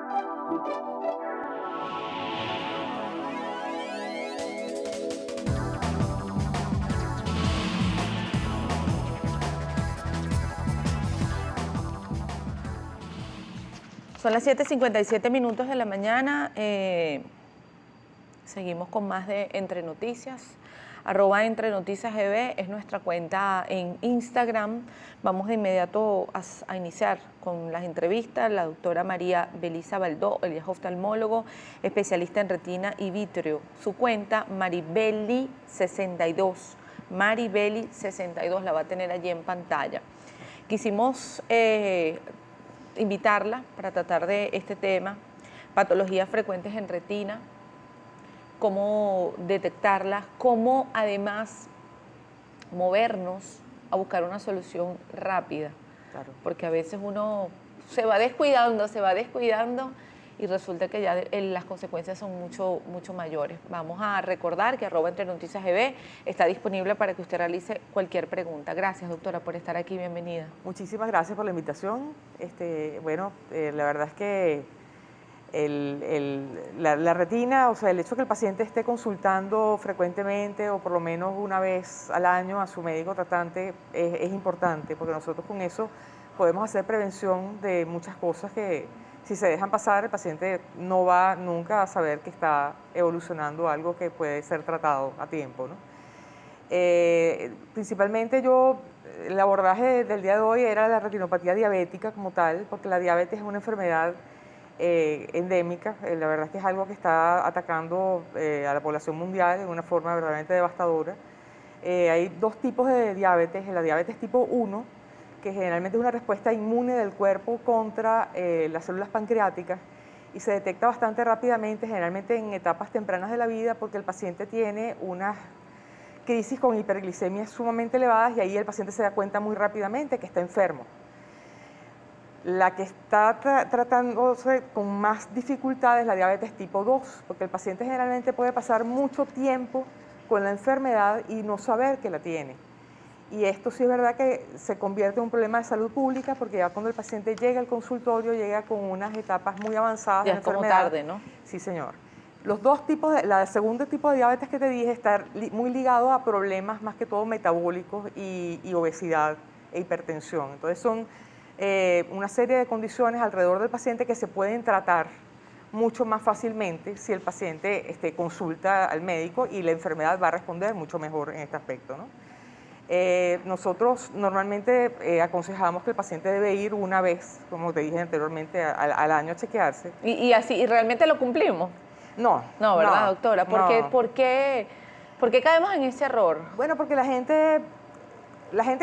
Son las 7:57 minutos de la mañana. Seguimos con más de Entre Noticias. @EntreNoticiasGB es nuestra cuenta en Instagram. Vamos de inmediato a iniciar con las entrevistas. La doctora María Belisa Baldó, ella es oftalmólogo, especialista en retina y vítreo. Su cuenta, Maribeli62. Maribeli62, la va a tener allí en pantalla. Quisimos invitarla para tratar de este tema, patologías frecuentes en retina, cómo detectarlas, cómo además movernos a buscar una solución rápida. Claro. Porque a veces uno se va descuidando y resulta que ya las consecuencias son mucho mayores. Vamos a recordar que @EntreNoticiasGB está disponible para que usted realice cualquier pregunta. Gracias, doctora, por estar aquí. Bienvenida. Muchísimas gracias por la invitación. La verdad es que la retina, o sea, el hecho de que el paciente esté consultando frecuentemente o por lo menos una vez al año a su médico tratante es importante, porque nosotros con eso podemos hacer prevención de muchas cosas que si se dejan pasar el paciente no va nunca a saber que está evolucionando algo que puede ser tratado a tiempo, ¿no? Principalmente el abordaje del día de hoy era la retinopatía diabética como tal, porque la diabetes es una enfermedad endémica. La verdad es que es algo que está atacando a la población mundial de una forma verdaderamente devastadora. Hay dos tipos de diabetes: la diabetes tipo 1, que generalmente es una respuesta inmune del cuerpo contra las células pancreáticas y se detecta bastante rápidamente, generalmente en etapas tempranas de la vida, porque el paciente tiene unas crisis con hiperglicemias sumamente elevadas y ahí el paciente se da cuenta muy rápidamente que está enfermo. La que está tratándose con más dificultades es la diabetes tipo 2, porque el paciente generalmente puede pasar mucho tiempo con la enfermedad y no saber que la tiene. Y esto sí es verdad que se convierte en un problema de salud pública, porque ya cuando el paciente llega al consultorio llega con unas etapas muy avanzadas de la enfermedad. Ya es como tarde, ¿no? Sí, señor. Los dos tipos, la segunda tipo de diabetes que te dije está muy ligado a problemas más que todo metabólicos y obesidad e hipertensión. Entonces son una serie de condiciones alrededor del paciente que se pueden tratar mucho más fácilmente si el paciente consulta al médico, y la enfermedad va a responder mucho mejor en este aspecto, ¿no? Nosotros normalmente aconsejamos que el paciente debe ir una vez, como te dije anteriormente, al año a chequearse. ¿Y realmente lo cumplimos? No. No, ¿verdad, doctora? No. ¿Por qué caemos en ese error? Bueno, porque la gente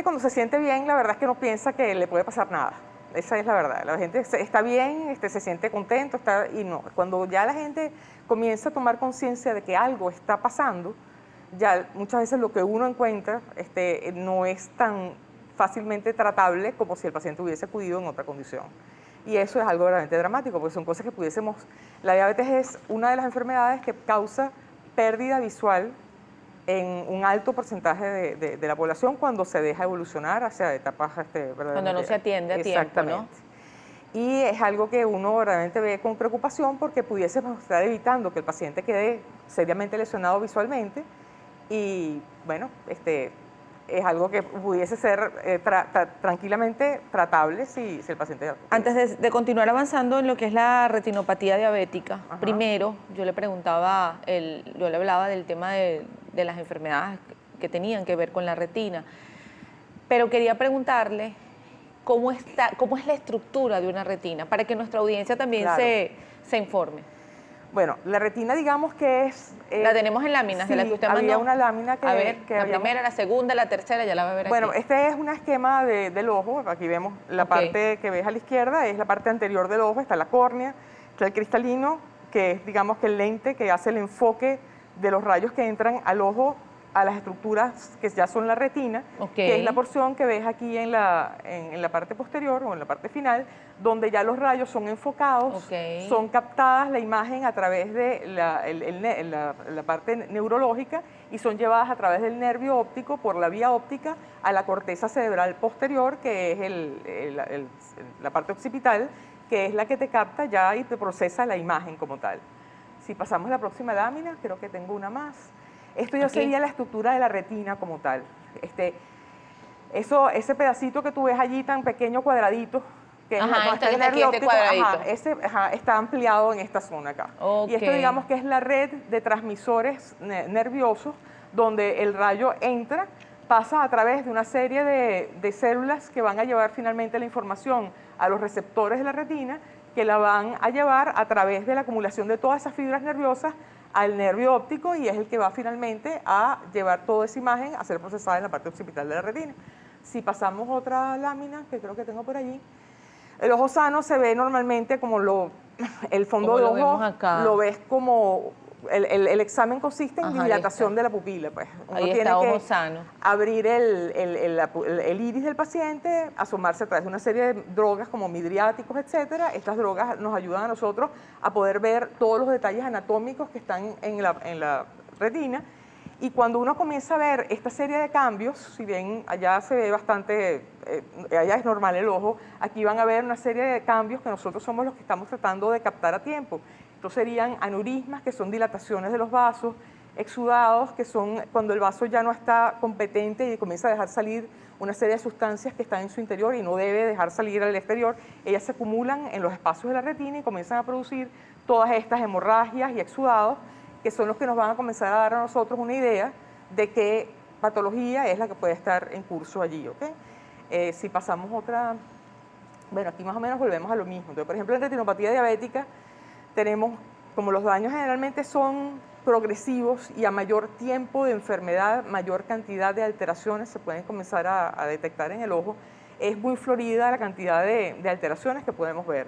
cuando se siente bien, la verdad es que no piensa que le puede pasar nada. Esa es la verdad. La gente está bien, se siente contento, y no. Cuando ya la gente comienza a tomar conciencia de que algo está pasando, ya muchas veces lo que uno encuentra no es tan fácilmente tratable como si el paciente hubiese acudido en otra condición. Y eso es algo realmente dramático, porque son cosas que pudiésemos... La diabetes es una de las enfermedades que causa pérdida visual en un alto porcentaje de la población cuando se deja evolucionar hacia etapas cuando no se atiende a tiempo, ¿no? Y es algo que uno realmente ve con preocupación, porque pudiésemos estar evitando que el paciente quede seriamente lesionado visualmente y, bueno, es algo que pudiese ser tranquilamente tratable si el paciente... Antes de continuar avanzando en lo que es la retinopatía diabética, ajá, primero yo le preguntaba, yo le hablaba del tema de las enfermedades que tenían que ver con la retina, pero quería preguntarle cómo es la estructura de una retina, para que nuestra audiencia también claro, se informe. Bueno, la retina, digamos que es... la tenemos en láminas, sí, de la que usted mandó. Había una lámina que... A ver, la primera, la segunda, la tercera, ya la va a ver bueno, aquí. Este es un esquema del ojo. Aquí vemos la parte que ves a la izquierda, es la parte anterior del ojo, está la córnea, está el cristalino, que es, digamos, que el lente que hace el enfoque de los rayos que entran al ojo a las estructuras que ya son la retina, que es la porción que ves aquí en la parte posterior o en la parte final, donde ya los rayos son enfocados, son captadas la imagen a través de la parte neurológica y son llevadas a través del nervio óptico por la vía óptica a la corteza cerebral posterior, que es la parte occipital, que es la que te capta ya y te procesa la imagen como tal. Si pasamos a la próxima lámina, creo que tengo una más. Esto ya sería la estructura de la retina como tal. Ese pedacito que tú ves allí tan pequeño cuadradito, que está el aquí nervio este óptico, cuadradito. está ampliado en esta zona acá. Y esto digamos que es la red de transmisores nerviosos donde el rayo entra, pasa a través de una serie de células que van a llevar finalmente la información a los receptores de la retina, que la van a llevar a través de la acumulación de todas esas fibras nerviosas al nervio óptico y es el que va finalmente a llevar toda esa imagen a ser procesada en la parte occipital de la retina. Si pasamos otra lámina, que creo que tengo por allí, el ojo sano se ve normalmente como el fondo del ojo, lo ves como el examen consiste en dilatación de la pupila. Pues. Uno ahí tiene está, que ojo sano. abrir el iris del paciente, asomarse a través de una serie de drogas como midriáticos, etcétera. Estas drogas nos ayudan a nosotros a poder ver todos los detalles anatómicos que están en la retina. Y cuando uno comienza a ver esta serie de cambios, si bien allá se ve bastante, allá es normal el ojo, aquí van a ver una serie de cambios que nosotros somos los que estamos tratando de captar a tiempo. Estos serían aneurismas, que son dilataciones de los vasos, exudados, que son cuando el vaso ya no está competente y comienza a dejar salir una serie de sustancias que están en su interior y no debe dejar salir al exterior. Ellas se acumulan en los espacios de la retina y comienzan a producir todas estas hemorragias y exudados, que son los que nos van a comenzar a dar a nosotros una idea de qué patología es la que puede estar en curso allí. Si pasamos otra, bueno, aquí más o menos volvemos a lo mismo. Entonces, por ejemplo, en retinopatía diabética tenemos, como los daños generalmente son progresivos y a mayor tiempo de enfermedad, mayor cantidad de alteraciones se pueden comenzar a detectar en el ojo, es muy florida la cantidad de alteraciones que podemos ver.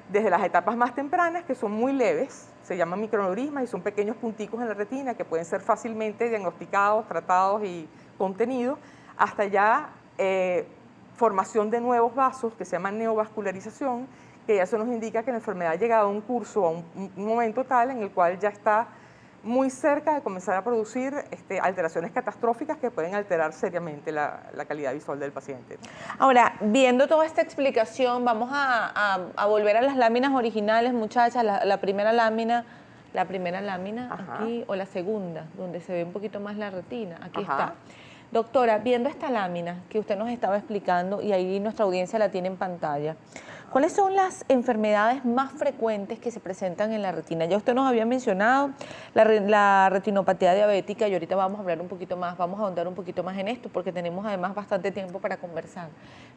Desde las etapas más tempranas, que son muy leves, se llaman microneurismas y son pequeños punticos en la retina que pueden ser fácilmente diagnosticados, tratados y contenidos, hasta ya formación de nuevos vasos que se llaman neovascularización, que ya eso nos indica que la enfermedad ha llegado a un curso, a un momento tal en el cual ya está muy cerca de comenzar a producir alteraciones catastróficas que pueden alterar seriamente la calidad visual del paciente. Ahora, viendo toda esta explicación, vamos a volver a las láminas originales, muchachas. La primera lámina aquí, o la segunda, donde se ve un poquito más la retina. Aquí está. Doctora, viendo esta lámina que usted nos estaba explicando, y ahí nuestra audiencia la tiene en pantalla, ¿cuáles son las enfermedades más frecuentes que se presentan en la retina? Ya usted nos había mencionado la retinopatía diabética y ahorita vamos a hablar un poquito más, vamos a ahondar un poquito más en esto porque tenemos además bastante tiempo para conversar.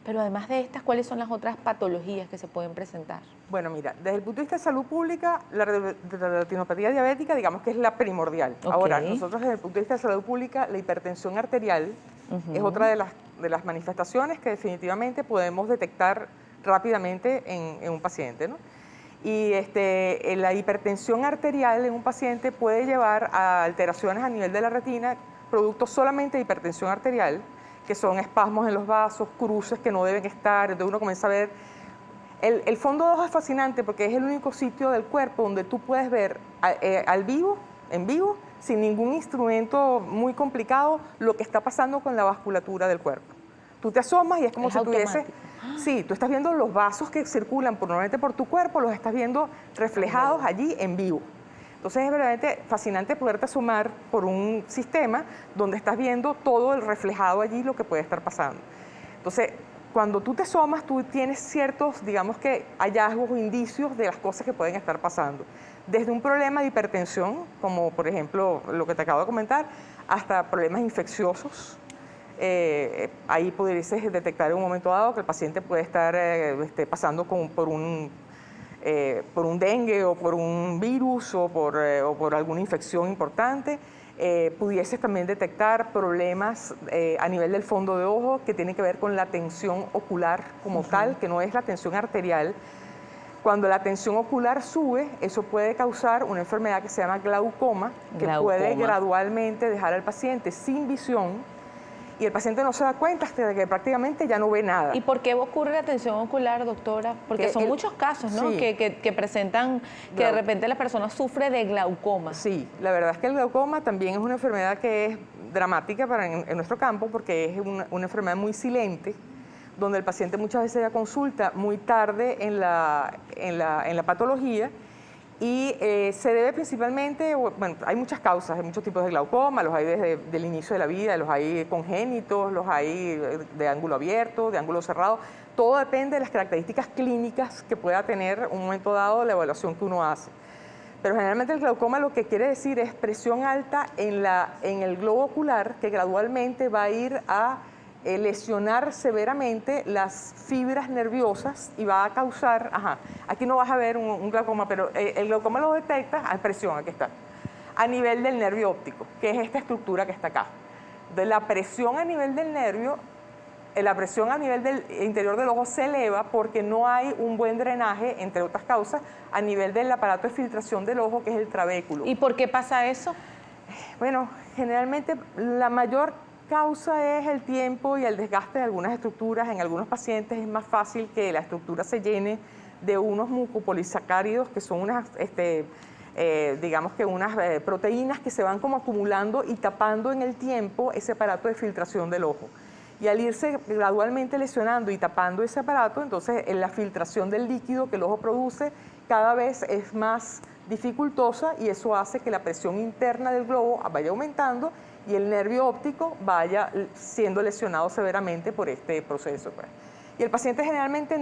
Pero además de estas, ¿cuáles son las otras patologías que se pueden presentar? Bueno, mira, desde el punto de vista de salud pública, la retinopatía diabética digamos que es la primordial. Ahora, nosotros desde el punto de vista de salud pública, la hipertensión arterial es otra de las manifestaciones que definitivamente podemos detectar rápidamente en un paciente, ¿no? Y la hipertensión arterial en un paciente puede llevar a alteraciones a nivel de la retina, producto solamente de hipertensión arterial, que son espasmos en los vasos, cruces que no deben estar, entonces uno comienza a ver. El fondo de ojo es fascinante porque es el único sitio del cuerpo donde tú puedes ver en vivo, sin ningún instrumento muy complicado, lo que está pasando con la vasculatura del cuerpo. Tú te asomas y es como si tuviese... Sí, tú estás viendo los vasos que circulan normalmente por tu cuerpo, los estás viendo reflejados allí en vivo. Entonces es verdaderamente fascinante poderte asomar por un sistema donde estás viendo todo el reflejado allí, lo que puede estar pasando. Entonces, cuando tú te asomas, tú tienes ciertos, digamos que, hallazgos o indicios de las cosas que pueden estar pasando. Desde un problema de hipertensión, como por ejemplo lo que te acabo de comentar, hasta problemas infecciosos. Ahí podrías detectar en un momento dado que el paciente puede estar pasando por un dengue o por un virus o por alguna infección importante. Pudieses también detectar problemas a nivel del fondo de ojo que tienen que ver con la tensión ocular como tal, que no es la tensión arterial. Cuando la tensión ocular sube, eso puede causar una enfermedad que se llama glaucoma, que puede gradualmente dejar al paciente sin visión, y el paciente no se da cuenta hasta que prácticamente ya no ve nada. ¿Y por qué ocurre la tensión ocular, doctora? Porque son muchos casos, ¿no? Sí. Que presentan que de repente la persona sufre de glaucoma. Sí, la verdad es que el glaucoma también es una enfermedad que es dramática en nuestro campo, porque es una enfermedad muy silente, donde el paciente muchas veces ya consulta muy tarde en la patología, y se debe principalmente, bueno, hay muchas causas, hay muchos tipos de glaucoma, los hay desde el inicio de la vida, los hay congénitos, los hay de ángulo abierto, de ángulo cerrado. Todo depende de las características clínicas que pueda tener un momento dado la evaluación que uno hace. Pero generalmente el glaucoma lo que quiere decir es presión alta en el globo ocular, que gradualmente va a ir a lesionar severamente las fibras nerviosas y va a causar, aquí no vas a ver un glaucoma, pero el glaucoma lo detectas a presión, aquí está, a nivel del nervio óptico, que es esta estructura que está acá. De la presión a nivel del nervio, la presión a nivel del interior del ojo se eleva porque no hay un buen drenaje, entre otras causas, a nivel del aparato de filtración del ojo, que es el trabéculo. ¿Y por qué pasa eso? Bueno, generalmente la mayor causa es el tiempo y el desgaste de algunas estructuras. En algunos pacientes es más fácil que la estructura se llene de unos mucopolisacáridos, que son unas, digamos que unas proteínas que se van como acumulando y tapando en el tiempo ese aparato de filtración del ojo. Y al irse gradualmente lesionando y tapando ese aparato, entonces la filtración del líquido que el ojo produce cada vez es más dificultosa, y eso hace que la presión interna del globo vaya aumentando y el nervio óptico vaya siendo lesionado severamente por este proceso. Y el paciente generalmente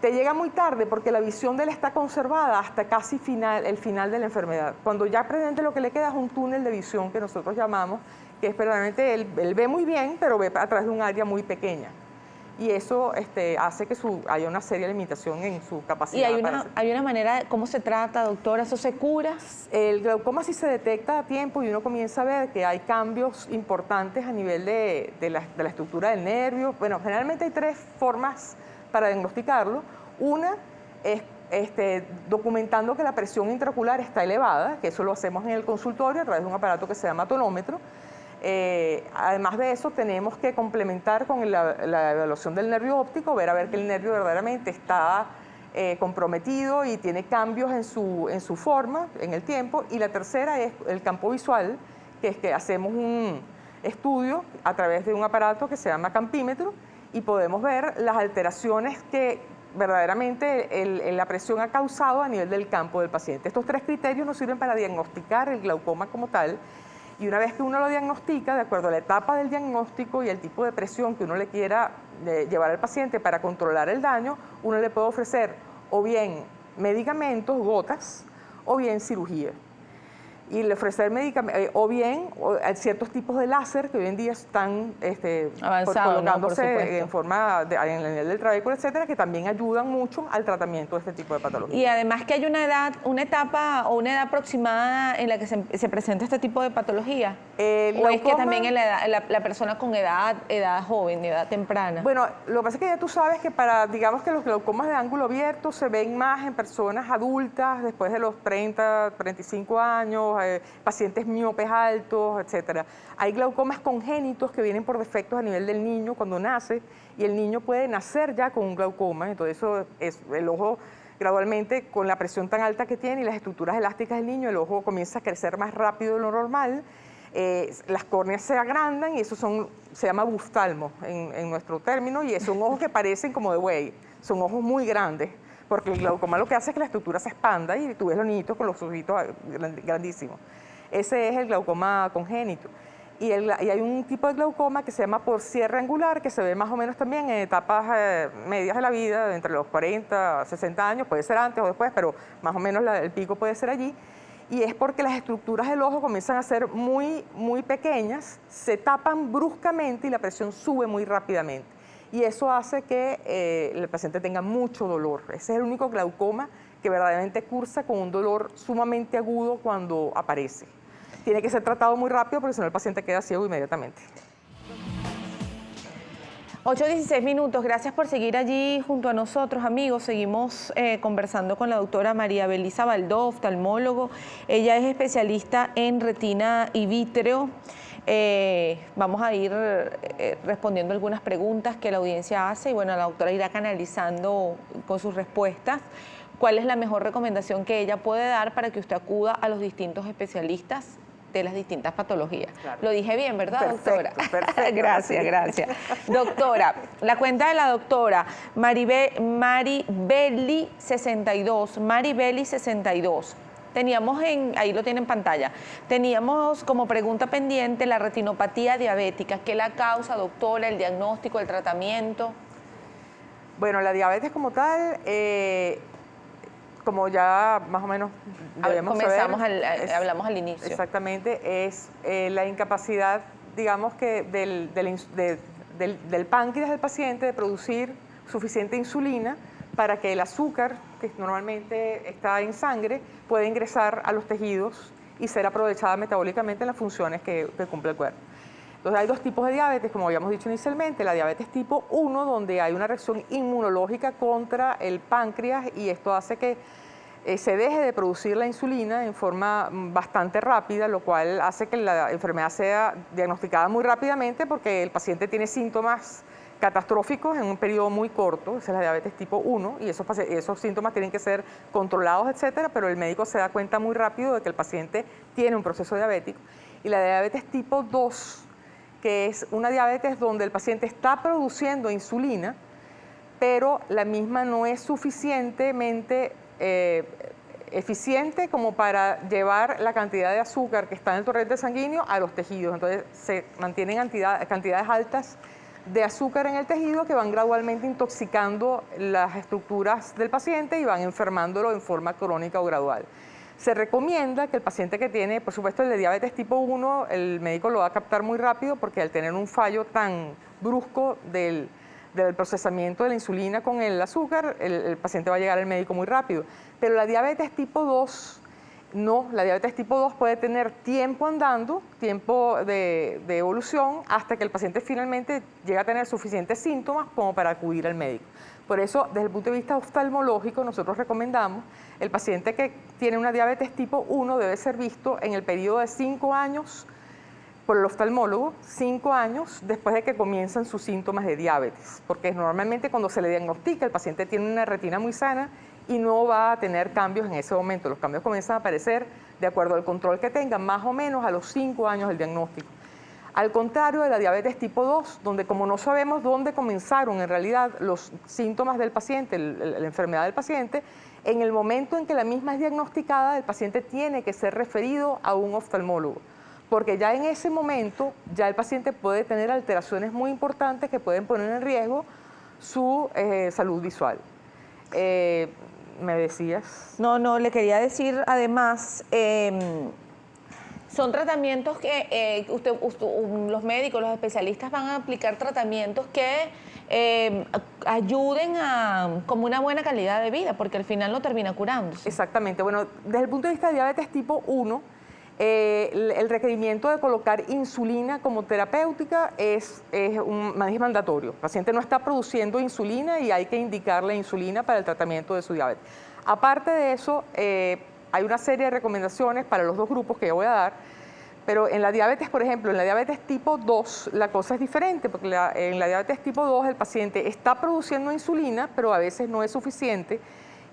te llega muy tarde, porque la visión de él está conservada hasta casi el final de la enfermedad. Cuando ya presente lo que le queda es un túnel de visión, que nosotros llamamos, que es verdaderamente él ve muy bien, pero ve a través de un área muy pequeña. Y eso hace que haya una seria limitación en su capacidad. ¿Y hay una manera, cómo se trata, doctora? ¿Eso se cura? El glaucoma sí se detecta a tiempo y uno comienza a ver que hay cambios importantes a nivel de la estructura del nervio. Bueno, generalmente hay tres formas para diagnosticarlo. Una es documentando que la presión intraocular está elevada, que eso lo hacemos en el consultorio a través de un aparato que se llama tonómetro. Además de eso, tenemos que complementar con la evaluación del nervio óptico, ver que el nervio verdaderamente está comprometido y tiene cambios en su forma, en el tiempo. Y la tercera es el campo visual, que es que hacemos un estudio a través de un aparato que se llama campímetro, y podemos ver las alteraciones que verdaderamente la presión ha causado a nivel del campo del paciente. Estos tres criterios nos sirven para diagnosticar el glaucoma como tal. Y una vez que uno lo diagnostica, de acuerdo a la etapa del diagnóstico y el tipo de presión que uno le quiera llevar al paciente para controlar el daño, uno le puede ofrecer o bien medicamentos, gotas, o bien cirugía. Y le ofrecer medicamentos, o bien ciertos tipos de láser que hoy en día están colocándose en forma en el nivel del trabéculo, etcétera, que también ayudan mucho al tratamiento de este tipo de patologías. Y además que hay una etapa o una edad aproximada en la que se presenta este tipo de patología. ¿O es que también en la persona con edad joven, edad temprana? Bueno, lo que pasa es que ya tú sabes que digamos que los glaucomas de ángulo abierto se ven más en personas adultas después de los 30, 35 años, pacientes miopes altos, etcétera. Hay glaucomas congénitos que vienen por defectos a nivel del niño cuando nace, y el niño puede nacer ya con un glaucoma. Entonces eso es el ojo gradualmente, con la presión tan alta que tiene y las estructuras elásticas del niño, el ojo comienza a crecer más rápido de lo normal, las córneas se agrandan y eso se llama buftalmo en nuestro término, y son ojos que parecen como de buey, son ojos muy grandes, porque el glaucoma lo que hace es que la estructura se expanda y tú ves los niñitos con los ojitos grandísimos. Ese es el glaucoma congénito. Y hay un tipo de glaucoma que se llama por cierre angular, que se ve más o menos también en etapas medias de la vida, entre los 40 a 60 años, puede ser antes o después, pero más o menos el pico puede ser allí. Y es porque las estructuras del ojo comienzan a ser muy, muy pequeñas, se tapan bruscamente y la presión sube muy rápidamente. Y eso hace que el paciente tenga mucho dolor. Ese es el único glaucoma que verdaderamente cursa con un dolor sumamente agudo cuando aparece. Tiene que ser tratado muy rápido porque si no el paciente queda ciego inmediatamente. 8:16 minutos. Gracias por seguir allí junto a nosotros, amigos. Seguimos conversando con la doctora María Belisa Baldó, oftalmólogo. Ella es especialista en retina y vítreo. Vamos a ir respondiendo algunas preguntas que la audiencia hace y bueno, la doctora irá canalizando con sus respuestas cuál es la mejor recomendación que ella puede dar para que usted acuda a los distintos especialistas de las distintas patologías. Claro. Lo dije bien, ¿verdad, perfecto, doctora? Perfecto. Gracias, gracias. Doctora, la cuenta de la doctora Maribeli62, Maribeli62. Teníamos ahí lo tiene en pantalla, teníamos como pregunta pendiente la retinopatía diabética. ¿Qué la causa, doctora? ¿El diagnóstico, el tratamiento? Bueno, la diabetes como tal, como ya más o menos debemos saber, hablamos al inicio. Exactamente, es la incapacidad, digamos que del páncreas del paciente de producir suficiente insulina para que el azúcar, que normalmente está en sangre, pueda ingresar a los tejidos y ser aprovechada metabólicamente en las funciones que cumple el cuerpo. Entonces hay dos tipos de diabetes, como habíamos dicho inicialmente, la diabetes tipo 1, donde hay una reacción inmunológica contra el páncreas y esto hace que se deje de producir la insulina en forma bastante rápida, lo cual hace que la enfermedad sea diagnosticada muy rápidamente porque el paciente tiene síntomas catastróficos en un periodo muy corto, esa es la diabetes tipo 1, y esos síntomas tienen que ser controlados, etcétera, pero el médico se da cuenta muy rápido de que el paciente tiene un proceso diabético. Y la diabetes tipo 2, que es una diabetes donde el paciente está produciendo insulina, pero la misma no es suficientemente eficiente como para llevar la cantidad de azúcar que está en el torrente sanguíneo a los tejidos. Entonces se mantienen cantidades altas de azúcar en el tejido que van gradualmente intoxicando las estructuras del paciente y van enfermándolo en forma crónica o gradual. Se recomienda que el paciente que tiene, por supuesto, el de diabetes tipo 1, el médico lo va a captar muy rápido porque al tener un fallo tan brusco del procesamiento de la insulina con el azúcar, el paciente va a llegar al médico muy rápido. Pero la diabetes tipo 2, no, la diabetes tipo 2 puede tener tiempo andando, tiempo de evolución, hasta que el paciente finalmente llega a tener suficientes síntomas como para acudir al médico. Por eso, desde el punto de vista oftalmológico, nosotros recomendamos el paciente que tiene una diabetes tipo 1 debe ser visto en el periodo de 5 años por el oftalmólogo, 5 años después de que comienzan sus síntomas de diabetes, porque normalmente cuando se le diagnostica el paciente tiene una retina muy sana y no va a tener cambios en ese momento. Los cambios comienzan a aparecer de acuerdo al control que tenga, más o menos a los 5 años del diagnóstico. Al contrario de la diabetes tipo 2, donde como no sabemos dónde comenzaron en realidad los síntomas del paciente, la enfermedad del paciente, en el momento en que la misma es diagnosticada, el paciente tiene que ser referido a un oftalmólogo, porque ya en ese momento ya el paciente puede tener alteraciones muy importantes que pueden poner en riesgo su salud visual. ¿Me decías? No, le quería decir además, son tratamientos que los médicos, los especialistas van a aplicar tratamientos que ayuden a como una buena calidad de vida, porque al final no termina curándose. Exactamente. Bueno, desde el punto de vista de diabetes tipo 1, el requerimiento de colocar insulina como terapéutica es mandatorio. El paciente no está produciendo insulina y hay que indicarle insulina para el tratamiento de su diabetes. Aparte de eso, hay una serie de recomendaciones para los dos grupos que yo voy a dar, pero en la diabetes, por ejemplo, en la diabetes tipo 2, la cosa es diferente, porque en la diabetes tipo 2 el paciente está produciendo insulina, pero a veces no es suficiente,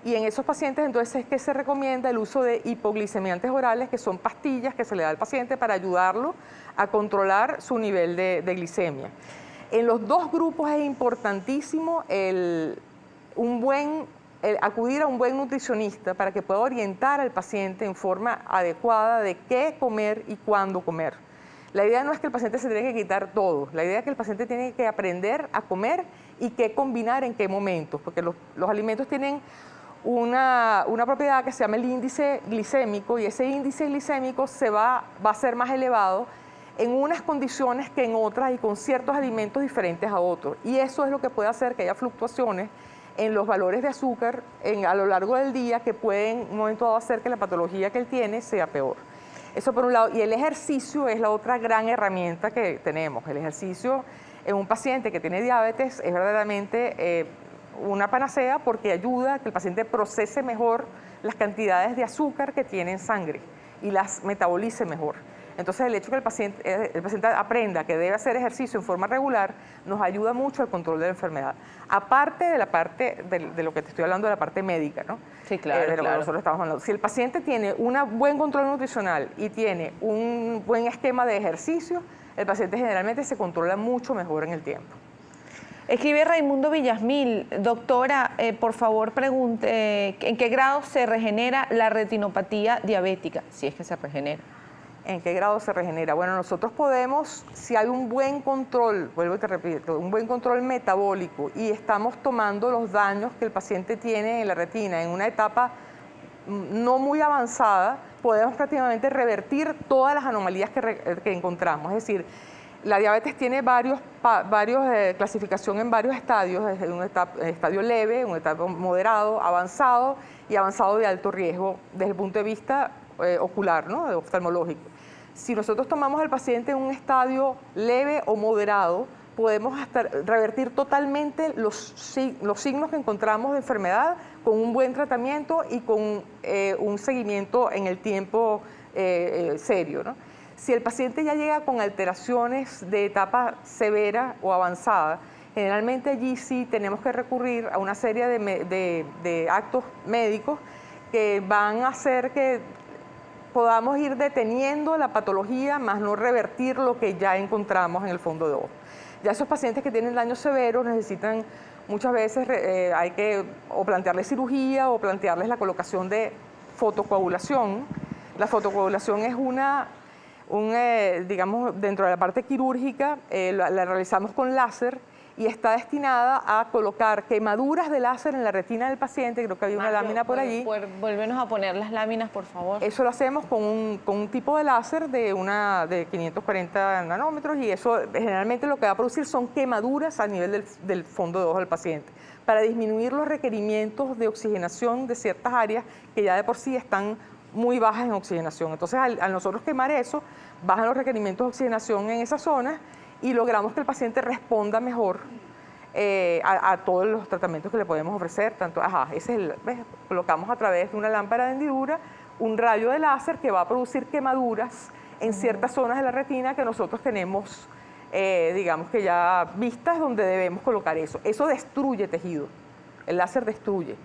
y en esos pacientes entonces es que se recomienda el uso de hipoglicemiantes orales, que son pastillas que se le da al paciente para ayudarlo a controlar su nivel de glicemia. En los dos grupos es importantísimo acudir a un buen nutricionista para que pueda orientar al paciente en forma adecuada de qué comer y cuándo comer. La idea no es que el paciente se tenga que quitar todo, la idea es que el paciente tiene que aprender a comer y qué combinar en qué momentos, porque los alimentos tienen una propiedad que se llama el índice glicémico y ese índice glicémico va a ser más elevado en unas condiciones que en otras y con ciertos alimentos diferentes a otros. Y eso es lo que puede hacer que haya fluctuaciones en los valores de azúcar a lo largo del día que pueden en un momento dado hacer que la patología que él tiene sea peor. Eso por un lado. Y el ejercicio es la otra gran herramienta que tenemos. El ejercicio en un paciente que tiene diabetes es verdaderamente una panacea porque ayuda a que el paciente procese mejor las cantidades de azúcar que tiene en sangre y las metabolice mejor. Entonces, el hecho de que el paciente aprenda que debe hacer ejercicio en forma regular nos ayuda mucho al control de la enfermedad. Aparte de la parte de lo que te estoy hablando, de la parte médica, ¿no? Sí, claro, de lo que nosotros estamos hablando. Si el paciente tiene un buen control nutricional y tiene un buen esquema de ejercicio, el paciente generalmente se controla mucho mejor en el tiempo. Escribe Raimundo Villasmil, doctora, por favor pregunte, ¿en qué grado se regenera la retinopatía diabética? Si es que se regenera. ¿En qué grado se regenera? Bueno, nosotros podemos, si hay un buen control, vuelvo y te repito, un buen control metabólico y estamos tomando los daños que el paciente tiene en la retina en una etapa no muy avanzada, podemos prácticamente revertir todas las anomalías que encontramos. Es decir, la diabetes tiene varios clasificación en varios estadios, desde un estadio leve, un estadio moderado, avanzado y avanzado de alto riesgo desde el punto de vista ocular, ¿no? Oftalmológico. Si nosotros tomamos al paciente en un estadio leve o moderado, podemos hasta revertir totalmente los signos que encontramos de enfermedad con un buen tratamiento y con un seguimiento en el tiempo serio, ¿no? Si el paciente ya llega con alteraciones de etapa severa o avanzada, generalmente allí sí tenemos que recurrir a una serie de actos médicos que van a hacer que podamos ir deteniendo la patología, más no revertir lo que ya encontramos en el fondo de ojo. Ya esos pacientes que tienen daños severos necesitan muchas veces, hay que o plantearles cirugía o plantearles la colocación de fotocoagulación. La fotocoagulación es digamos, dentro de la parte quirúrgica, la realizamos con láser y está destinada a colocar quemaduras de láser en la retina del paciente. Creo que había una lámina por allí. Vuélvenos a poner las láminas, por favor. Eso lo hacemos con un tipo de láser de 540 nanómetros y eso generalmente lo que va a producir son quemaduras a nivel del fondo de ojo del paciente para disminuir los requerimientos de oxigenación de ciertas áreas que ya de por sí están muy bajas en oxigenación. Entonces, al nosotros quemar eso, bajan los requerimientos de oxigenación en esa zona y logramos que el paciente responda mejor a todos los tratamientos que le podemos ofrecer. Colocamos a través de una lámpara de hendidura un rayo de láser que va a producir quemaduras en ciertas zonas de la retina que nosotros tenemos, digamos que ya vistas donde debemos colocar eso. Eso destruye tejido, el láser destruye.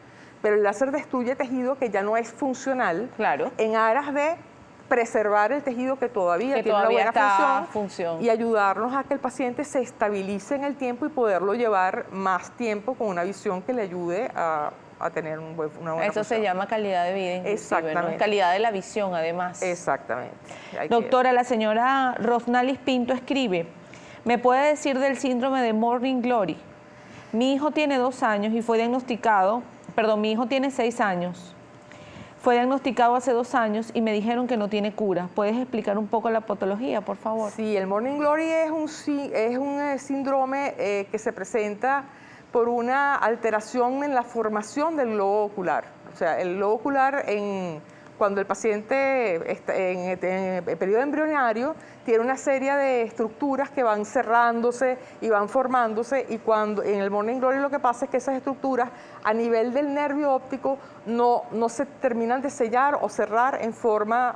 Pero el láser destruye tejido que ya no es funcional, claro, en aras de preservar el tejido que todavía tiene una buena función y ayudarnos a que el paciente se estabilice en el tiempo y poderlo llevar más tiempo con una visión que le ayude a tener una buena función. Eso se llama calidad de vida, exactamente, ¿no? Calidad de la visión, además. Exactamente. Doctora, la señora Rosnalis Pinto escribe, ¿me puede decir del síndrome de Morning Glory? Mi hijo tiene 2 años y fue diagnosticado, mi hijo tiene 6 años. Fue diagnosticado hace 2 años y me dijeron que no tiene cura. ¿Puedes explicar un poco la patología, por favor? Sí, el Morning Glory es un síndrome que se presenta por una alteración en la formación del globo ocular. O sea, el globo ocular, cuando el paciente está en el periodo embrionario, tiene una serie de estructuras que van cerrándose y van formándose, y cuando en el Morning Glory lo que pasa es que esas estructuras a nivel del nervio óptico no se terminan de sellar o cerrar en forma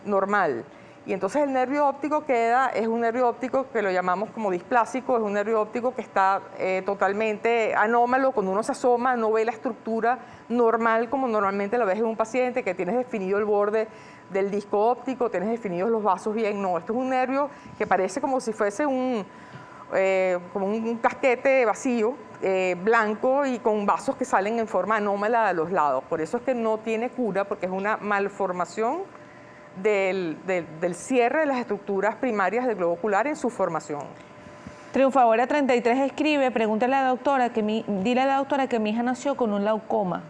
normal. Y entonces el nervio óptico es un nervio óptico que lo llamamos como displásico, es un nervio óptico que está totalmente anómalo. Cuando uno se asoma no ve la estructura normal como normalmente la ves en un paciente, que tienes definido el borde del disco óptico, tienes definidos los vasos bien. No, esto es un nervio que parece como si fuese como un casquete vacío, blanco y con vasos que salen en forma anómala a los lados. Por eso es que no tiene cura, porque es una malformación del cierre de las estructuras primarias del globo ocular en su formación. Triunfadora 33 escribe, dile a la doctora que mi hija nació con un leucoma,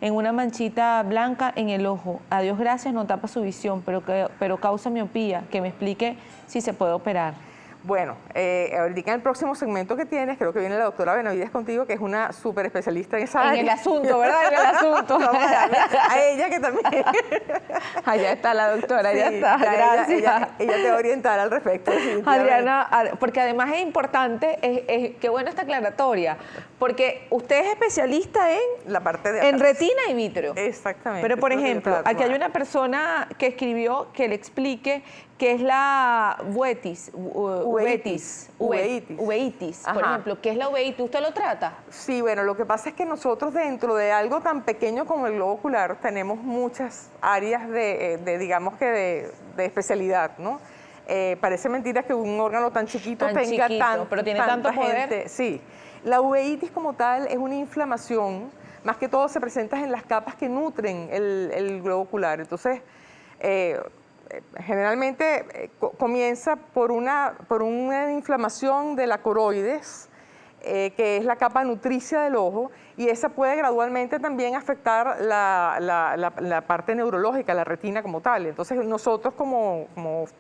en una manchita blanca en el ojo. A Dios gracias, no tapa su visión, pero causa miopía. Que me explique si se puede operar. Bueno, ahorita en el próximo segmento que tienes, creo que viene la doctora Benavides contigo, que es una súper especialista en esa área. En el asunto, ¿verdad? En el asunto. Vamos a darle a ella que también. Allá está la doctora, Sí, ya está, ya gracias. ella te va a orientar al respecto. Adriana, porque además es importante, qué buena esta aclaratoria, porque usted es especialista la parte de en retina y vitrio. Exactamente. Pero, por ejemplo, aquí hay una persona que escribió que le explique qué es la uveitis, por ejemplo, ¿qué es la uveitis? ¿Usted lo trata? Sí, bueno, lo que pasa es que nosotros dentro de algo tan pequeño como el globo ocular tenemos muchas áreas digamos que de especialidad, ¿no? Parece mentira que un órgano tan chiquito tenga pero tiene tanto poder. Gente. Sí, la uveitis como tal es una inflamación, más que todo se presenta en las capas que nutren el globo ocular. Entonces, generalmente comienza por una inflamación de la coroides, que es la capa nutricia del ojo, y esa puede gradualmente también afectar la parte neurológica, la retina como tal. Entonces nosotros como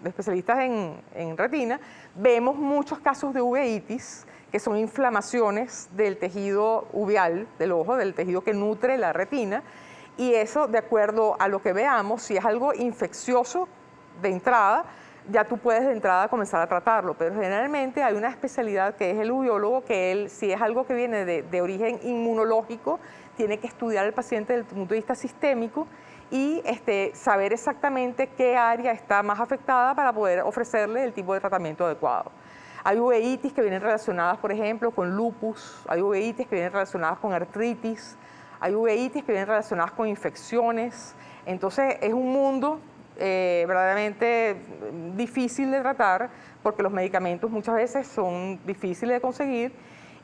especialistas en retina vemos muchos casos de uveitis, que son inflamaciones del tejido uveal del ojo, del tejido que nutre la retina, y eso, de acuerdo a lo que veamos, si es algo infeccioso de entrada, ya tú puedes de entrada comenzar a tratarlo, pero generalmente hay una especialidad que es el uveólogo, que él, si es algo que viene de origen inmunológico, tiene que estudiar al paciente desde el punto de vista sistémico y saber exactamente qué área está más afectada para poder ofrecerle el tipo de tratamiento adecuado. Hay uveitis que vienen relacionadas, por ejemplo, con lupus, hay uveitis que vienen relacionadas con artritis, hay uveitis que vienen relacionadas con infecciones. Entonces es un mundo verdaderamente difícil de tratar porque los medicamentos muchas veces son difíciles de conseguir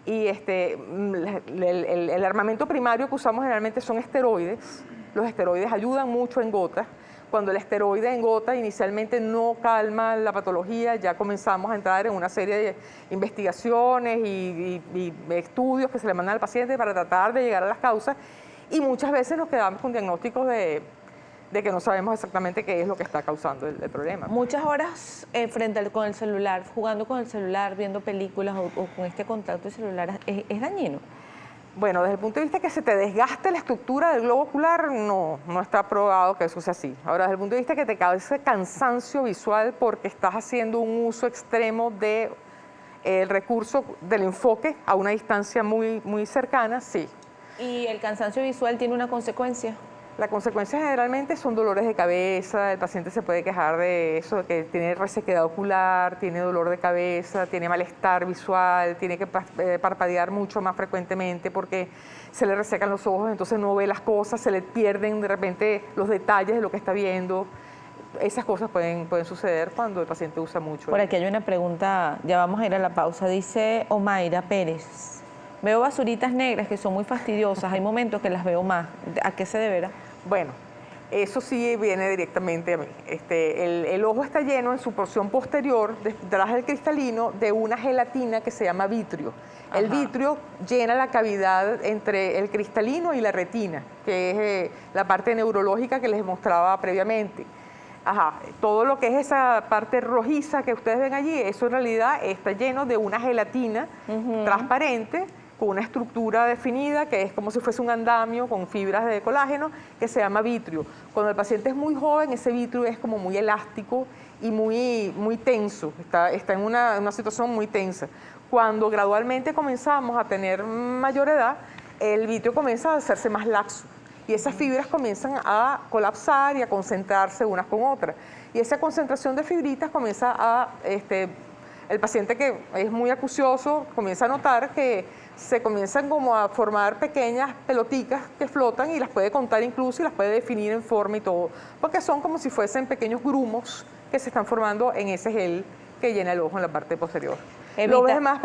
y el armamento primario que usamos generalmente son esteroides. Los esteroides ayudan mucho en gotas. Cuando el esteroide en gota inicialmente no calma la patología, ya comenzamos a entrar en una serie de investigaciones y estudios que se le mandan al paciente para tratar de llegar a las causas y muchas veces nos quedamos con diagnósticos de que no sabemos exactamente qué es lo que está causando el problema. Muchas horas con el celular, jugando con el celular, viendo películas o con este contacto de celular, ¿es dañino? Bueno, desde el punto de vista que se te desgaste la estructura del globo ocular, no está probado que eso sea así. Ahora, desde el punto de vista que te cause cansancio visual porque estás haciendo un uso extremo del recurso del enfoque a una distancia muy, muy cercana, sí. ¿Y el cansancio visual tiene una consecuencia? La consecuencia generalmente son dolores de cabeza, el paciente se puede quejar de eso, de que tiene resequedad ocular, tiene dolor de cabeza, tiene malestar visual, tiene que parpadear mucho más frecuentemente porque se le resecan los ojos, entonces no ve las cosas, se le pierden de repente los detalles de lo que está viendo. Esas cosas pueden suceder cuando el paciente usa mucho. Por aquí hay una pregunta, ya vamos a ir a la pausa, dice Omaira Pérez. Veo basuritas negras que son muy fastidiosas, hay momentos que las veo más. ¿A qué se deberá? Bueno, eso sí viene directamente a mí. El ojo está lleno en su porción posterior, detrás del cristalino, de una gelatina que se llama vitrio. Ajá. El vitrio llena la cavidad entre el cristalino y la retina, que es la parte neurológica que les mostraba previamente. Ajá, todo lo que es esa parte rojiza que ustedes ven allí, eso en realidad está lleno de una gelatina transparente, con una estructura definida que es como si fuese un andamio con fibras de colágeno que se llama vitrio. Cuando el paciente es muy joven, ese vitrio es como muy elástico y muy tenso, está en una situación muy tensa. Cuando gradualmente comenzamos a tener mayor edad, el vitrio comienza a hacerse más laxo y esas fibras comienzan a colapsar y a concentrarse unas con otras. Y esa concentración de fibritas comienza a... el paciente que es muy acucioso comienza a notar que se comienzan como a formar pequeñas peloticas que flotan y las puede contar incluso y las puede definir en forma y todo, porque son como si fuesen pequeños grumos que se están formando en ese gel que llena el ojo en la parte posterior. Los ves más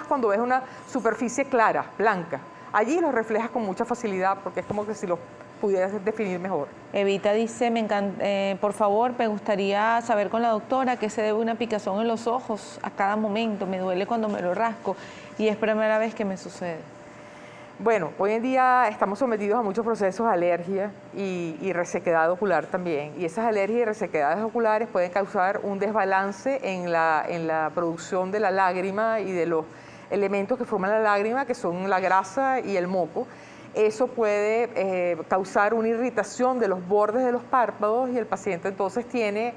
cuando ves una superficie clara, blanca. Allí los reflejas con mucha facilidad porque es como que si los pudieras definir mejor. Evita dice, por favor, me gustaría saber con la doctora qué se debe una picazón en los ojos a cada momento, me duele cuando me lo rasco y es primera vez que me sucede. Bueno, hoy en día estamos sometidos a muchos procesos de alergia y resequedad ocular también. Y esas alergias y resequedades oculares pueden causar un desbalance en la producción de la lágrima y de los elementos que forman la lágrima, que son la grasa y el moco. Eso puede causar una irritación de los bordes de los párpados y el paciente entonces tiene,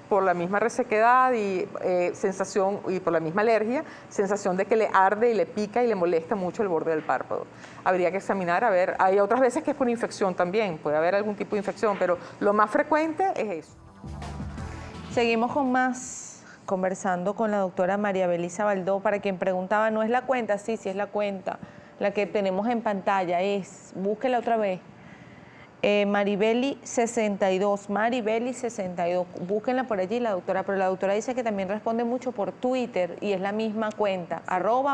por la misma resequedad y sensación, y por la misma alergia, sensación de que le arde y le pica y le molesta mucho el borde del párpado. Habría que examinar, a ver, hay otras veces que es por infección también, puede haber algún tipo de infección, pero lo más frecuente es eso. Seguimos con más, conversando con la doctora María Belisa Baldó, para quien preguntaba, ¿no es la cuenta? Sí, sí es la cuenta, la que tenemos en pantalla, búsquela otra vez. Maribeli 62, Maribeli 62, búsquenla por allí la doctora, pero la doctora dice que también responde mucho por Twitter y es la misma cuenta,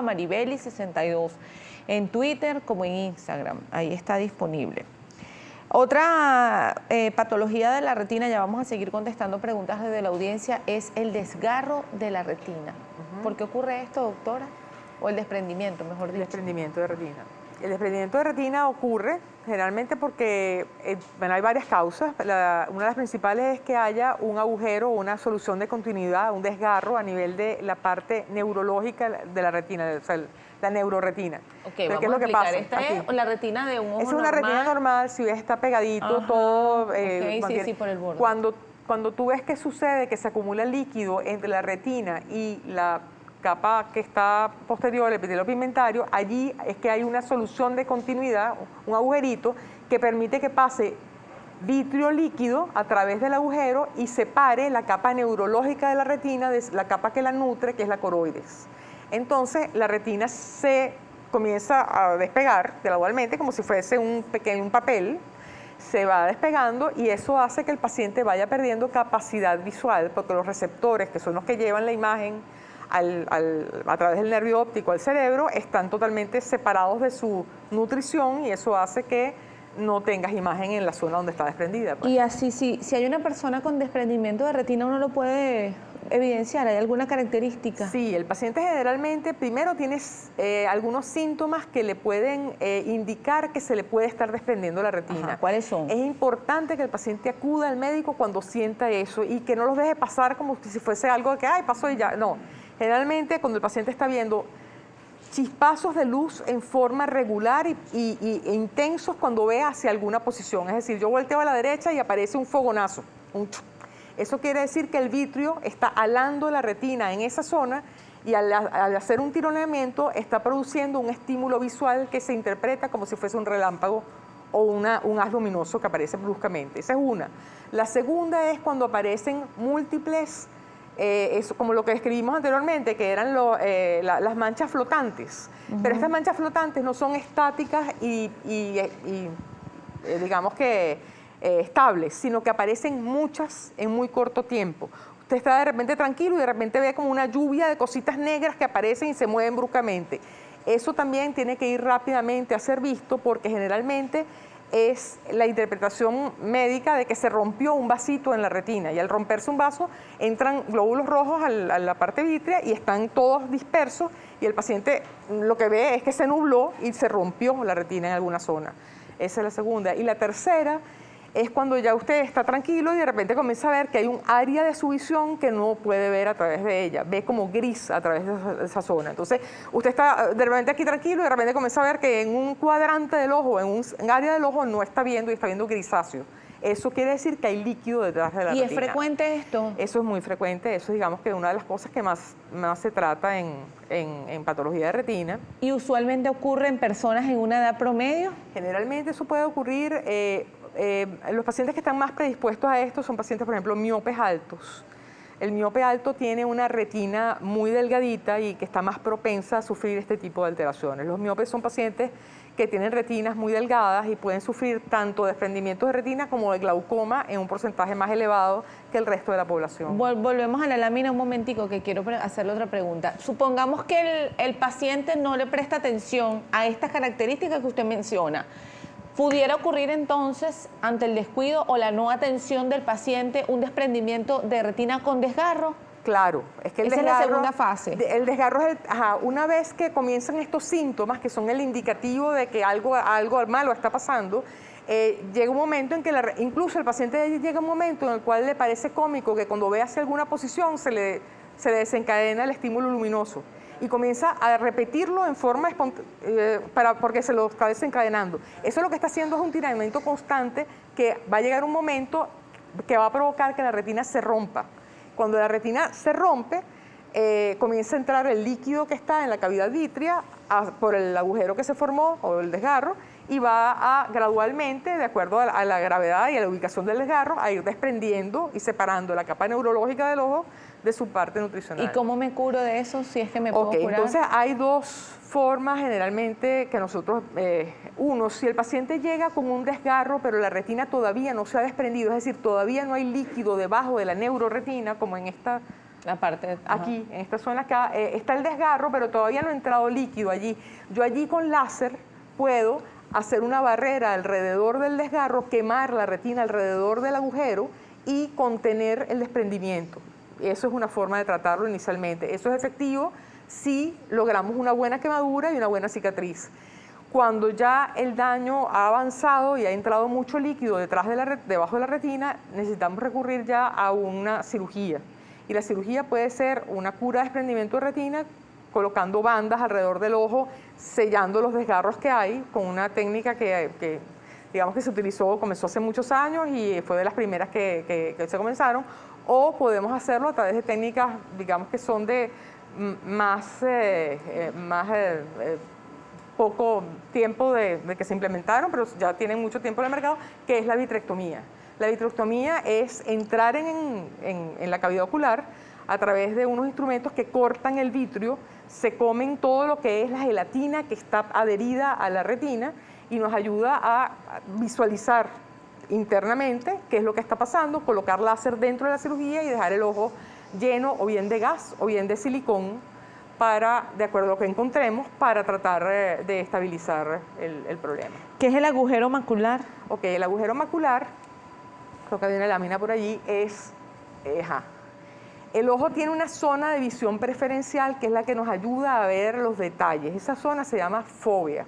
@Maribeli 62, en Twitter como en Instagram, ahí está disponible. Otra patología de la retina, ya vamos a seguir contestando preguntas desde la audiencia, es el desgarro de la retina. ¿Por qué ocurre esto, doctora? O el desprendimiento, mejor dicho. El desprendimiento de retina. El desprendimiento de retina ocurre generalmente porque hay varias causas. Una de las principales es que haya un agujero o una solución de continuidad, un desgarro a nivel de la parte neurológica de la retina, o sea, la neuroretina. Ok, ¿Qué vamos es lo a que explicar. pasa? Esta Aquí. es la retina de un ojo Es una retina normal, si ves está pegadito, Ajá, todo. sí, por el borde. Cuando tú ves que sucede, que se acumula líquido entre la retina y la capa que está posterior al epitelio pigmentario, allí es que hay una solución de continuidad, un agujerito, que permite que pase vitrio líquido a través del agujero y separe la capa neurológica de la retina de la capa que la nutre, que es la coroides. Entonces, la retina se comienza a despegar gradualmente, como si fuese un papel, se va despegando y eso hace que el paciente vaya perdiendo capacidad visual, porque los receptores, que son los que llevan la imagen a través del nervio óptico al cerebro, están totalmente separados de su nutrición y eso hace que no tengas imagen en la zona donde está desprendida. Y así, si hay una persona con desprendimiento de retina, ¿uno lo puede evidenciar? ¿Hay alguna característica? Sí, el paciente generalmente primero tiene algunos síntomas que le pueden indicar que se le puede estar desprendiendo la retina. Ajá, ¿cuáles son? Es importante que el paciente acuda al médico cuando sienta eso y que no los deje pasar como si fuese algo de que, ay, pasó y ya. No, generalmente cuando el paciente está viendo chispazos de luz en forma regular e intensos cuando ve hacia alguna posición. Es decir, yo volteo a la derecha y aparece un fogonazo. Eso quiere decir que el vitrio está alando la retina en esa zona y al hacer un tironeamiento está produciendo un estímulo visual que se interpreta como si fuese un relámpago o un haz luminoso que aparece bruscamente. Esa es una. La segunda es cuando aparecen múltiples, como lo que describimos anteriormente, que eran las manchas flotantes. Pero estas manchas flotantes no son estáticas y digamos que estables, sino que aparecen muchas en muy corto tiempo. Usted está de repente tranquilo y de repente ve como una lluvia de cositas negras que aparecen y se mueven bruscamente. Eso también tiene que ir rápidamente a ser visto porque generalmente es la interpretación médica de que se rompió un vasito en la retina y al romperse un vaso entran glóbulos rojos a la parte vítrea y están todos dispersos y el paciente lo que ve es que se nubló y se rompió la retina en alguna zona. Esa es la segunda. Y la tercera es cuando ya usted está tranquilo y de repente comienza a ver que hay un área de su visión que no puede ver a través de ella, ve como gris a través de esa zona. Entonces, usted está de repente aquí tranquilo y de repente comienza a ver que en un cuadrante del ojo, en un área del ojo no está viendo y está viendo grisáceo. Eso quiere decir que hay líquido detrás de la retina. ¿Y es frecuente esto? Eso es muy frecuente, eso digamos que es una de las cosas que más se trata en patología de retina. ¿Y usualmente ocurre en personas en una edad promedio? Generalmente eso puede ocurrir, los pacientes que están más predispuestos a esto son pacientes, por ejemplo, miopes altos. El miope alto tiene una retina muy delgadita y que está más propensa a sufrir este tipo de alteraciones. Los miopes son pacientes que tienen retinas muy delgadas y pueden sufrir tanto desprendimientos de retina como de glaucoma en un porcentaje más elevado que el resto de la población. Volvemos a la lámina un momentico que quiero hacerle otra pregunta. Supongamos que el paciente no le presta atención a estas características que usted menciona. ¿Pudiera ocurrir entonces, ante el descuido o la no atención del paciente, un desprendimiento de retina con desgarro? Claro, es que el Esa es la desgarro, segunda fase. El desgarro es una vez que comienzan estos síntomas, que son el indicativo de que algo malo está pasando, llega un momento en que incluso el paciente llega un momento en el cual le parece cómico que cuando ve hacia alguna posición se le desencadena el estímulo luminoso y comienza a repetirlo en forma porque se lo está desencadenando. Eso lo que está haciendo es un tiramiento constante que va a llegar un momento que va a provocar que la retina se rompa. Cuando la retina se rompe, comienza a entrar el líquido que está en la cavidad vítrea por el agujero que se formó o el desgarro y va a gradualmente, de acuerdo a la gravedad y a la ubicación del desgarro, a ir desprendiendo y separando la capa neurológica del ojo de su parte nutricional. ¿Y cómo me curo de eso si es que me puedo curar? Entonces hay dos formas generalmente que nosotros, uno, si el paciente llega con un desgarro pero la retina todavía no se ha desprendido, es decir, todavía no hay líquido debajo de la neuroretina, como en esta la parte aquí, en esta zona acá, está el desgarro pero todavía no ha entrado líquido allí. Yo allí con láser puedo hacer una barrera alrededor del desgarro, quemar la retina alrededor del agujero y contener el desprendimiento. Eso es una forma de tratarlo inicialmente. Eso es efectivo si logramos una buena quemadura y una buena cicatriz. Cuando ya el daño ha avanzado y ha entrado mucho líquido debajo de la retina, necesitamos recurrir ya a una cirugía. Y la cirugía puede ser una cura de desprendimiento de retina, colocando bandas alrededor del ojo, sellando los desgarros que hay, con una técnica que digamos que comenzó hace muchos años y fue de las primeras que se comenzaron, o podemos hacerlo a través de técnicas, digamos que son de poco tiempo de que se implementaron, pero ya tienen mucho tiempo en el mercado, que es la vitrectomía. La vitrectomía es entrar en la cavidad ocular a través de unos instrumentos que cortan el vitrio, se comen todo lo que es la gelatina que está adherida a la retina y nos ayuda a visualizar internamente qué es lo que está pasando, colocar láser dentro de la cirugía y dejar el ojo lleno o bien de gas o bien de silicón de acuerdo a lo que encontremos, para tratar de estabilizar el problema. ¿Qué es el agujero macular? Ok, el agujero macular, creo que hay una lámina por allí, el ojo tiene una zona de visión preferencial que es la que nos ayuda a ver los detalles. Esa zona se llama fóvea.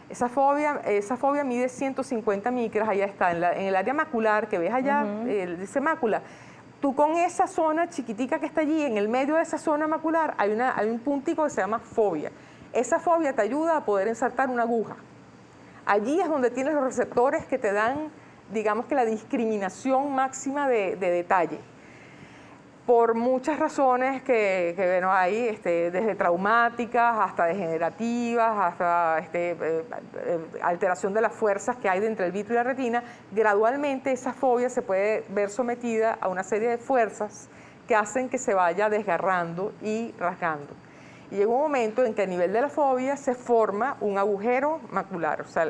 Esa fóvea mide 150 micras, allá está, en el área macular que ves allá, dice mácula. Tú con esa zona chiquitica que está allí, en el medio de esa zona macular, hay un puntico que se llama fóvea. Esa fóvea te ayuda a poder insertar una aguja. Allí es donde tienes los receptores que te dan, digamos que la discriminación máxima de detalle. Por muchas razones que bueno, hay, desde traumáticas hasta degenerativas, hasta alteración de las fuerzas que hay entre el vitrio y la retina, gradualmente esa fóvea se puede ver sometida a una serie de fuerzas que hacen que se vaya desgarrando y rasgando. Y llega un momento en que a nivel de la fóvea se forma un agujero macular, o sea,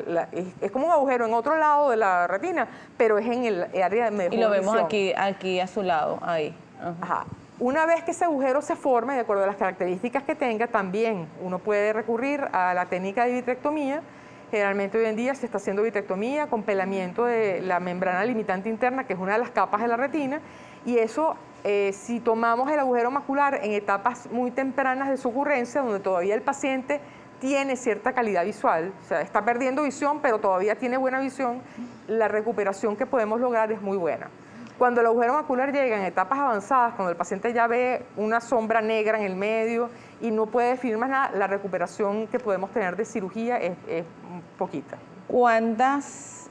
es como un agujero en otro lado de la retina, pero es en el área de mejor visión. Y lo vemos aquí a su lado, ahí. Ajá. Una vez que ese agujero se forme, de acuerdo a las características que tenga, también uno puede recurrir a la técnica de vitrectomía. Generalmente hoy en día se está haciendo vitrectomía con pelamiento de la membrana limitante interna, que es una de las capas de la retina, y eso, si tomamos el agujero macular en etapas muy tempranas de su ocurrencia, donde todavía el paciente tiene cierta calidad visual, o sea, está perdiendo visión, pero todavía tiene buena visión, la recuperación que podemos lograr es muy buena. Cuando el agujero macular llega en etapas avanzadas, cuando el paciente ya ve una sombra negra en el medio y no puede definir más nada, la recuperación que podemos tener de cirugía es poquita. ¿Cuántas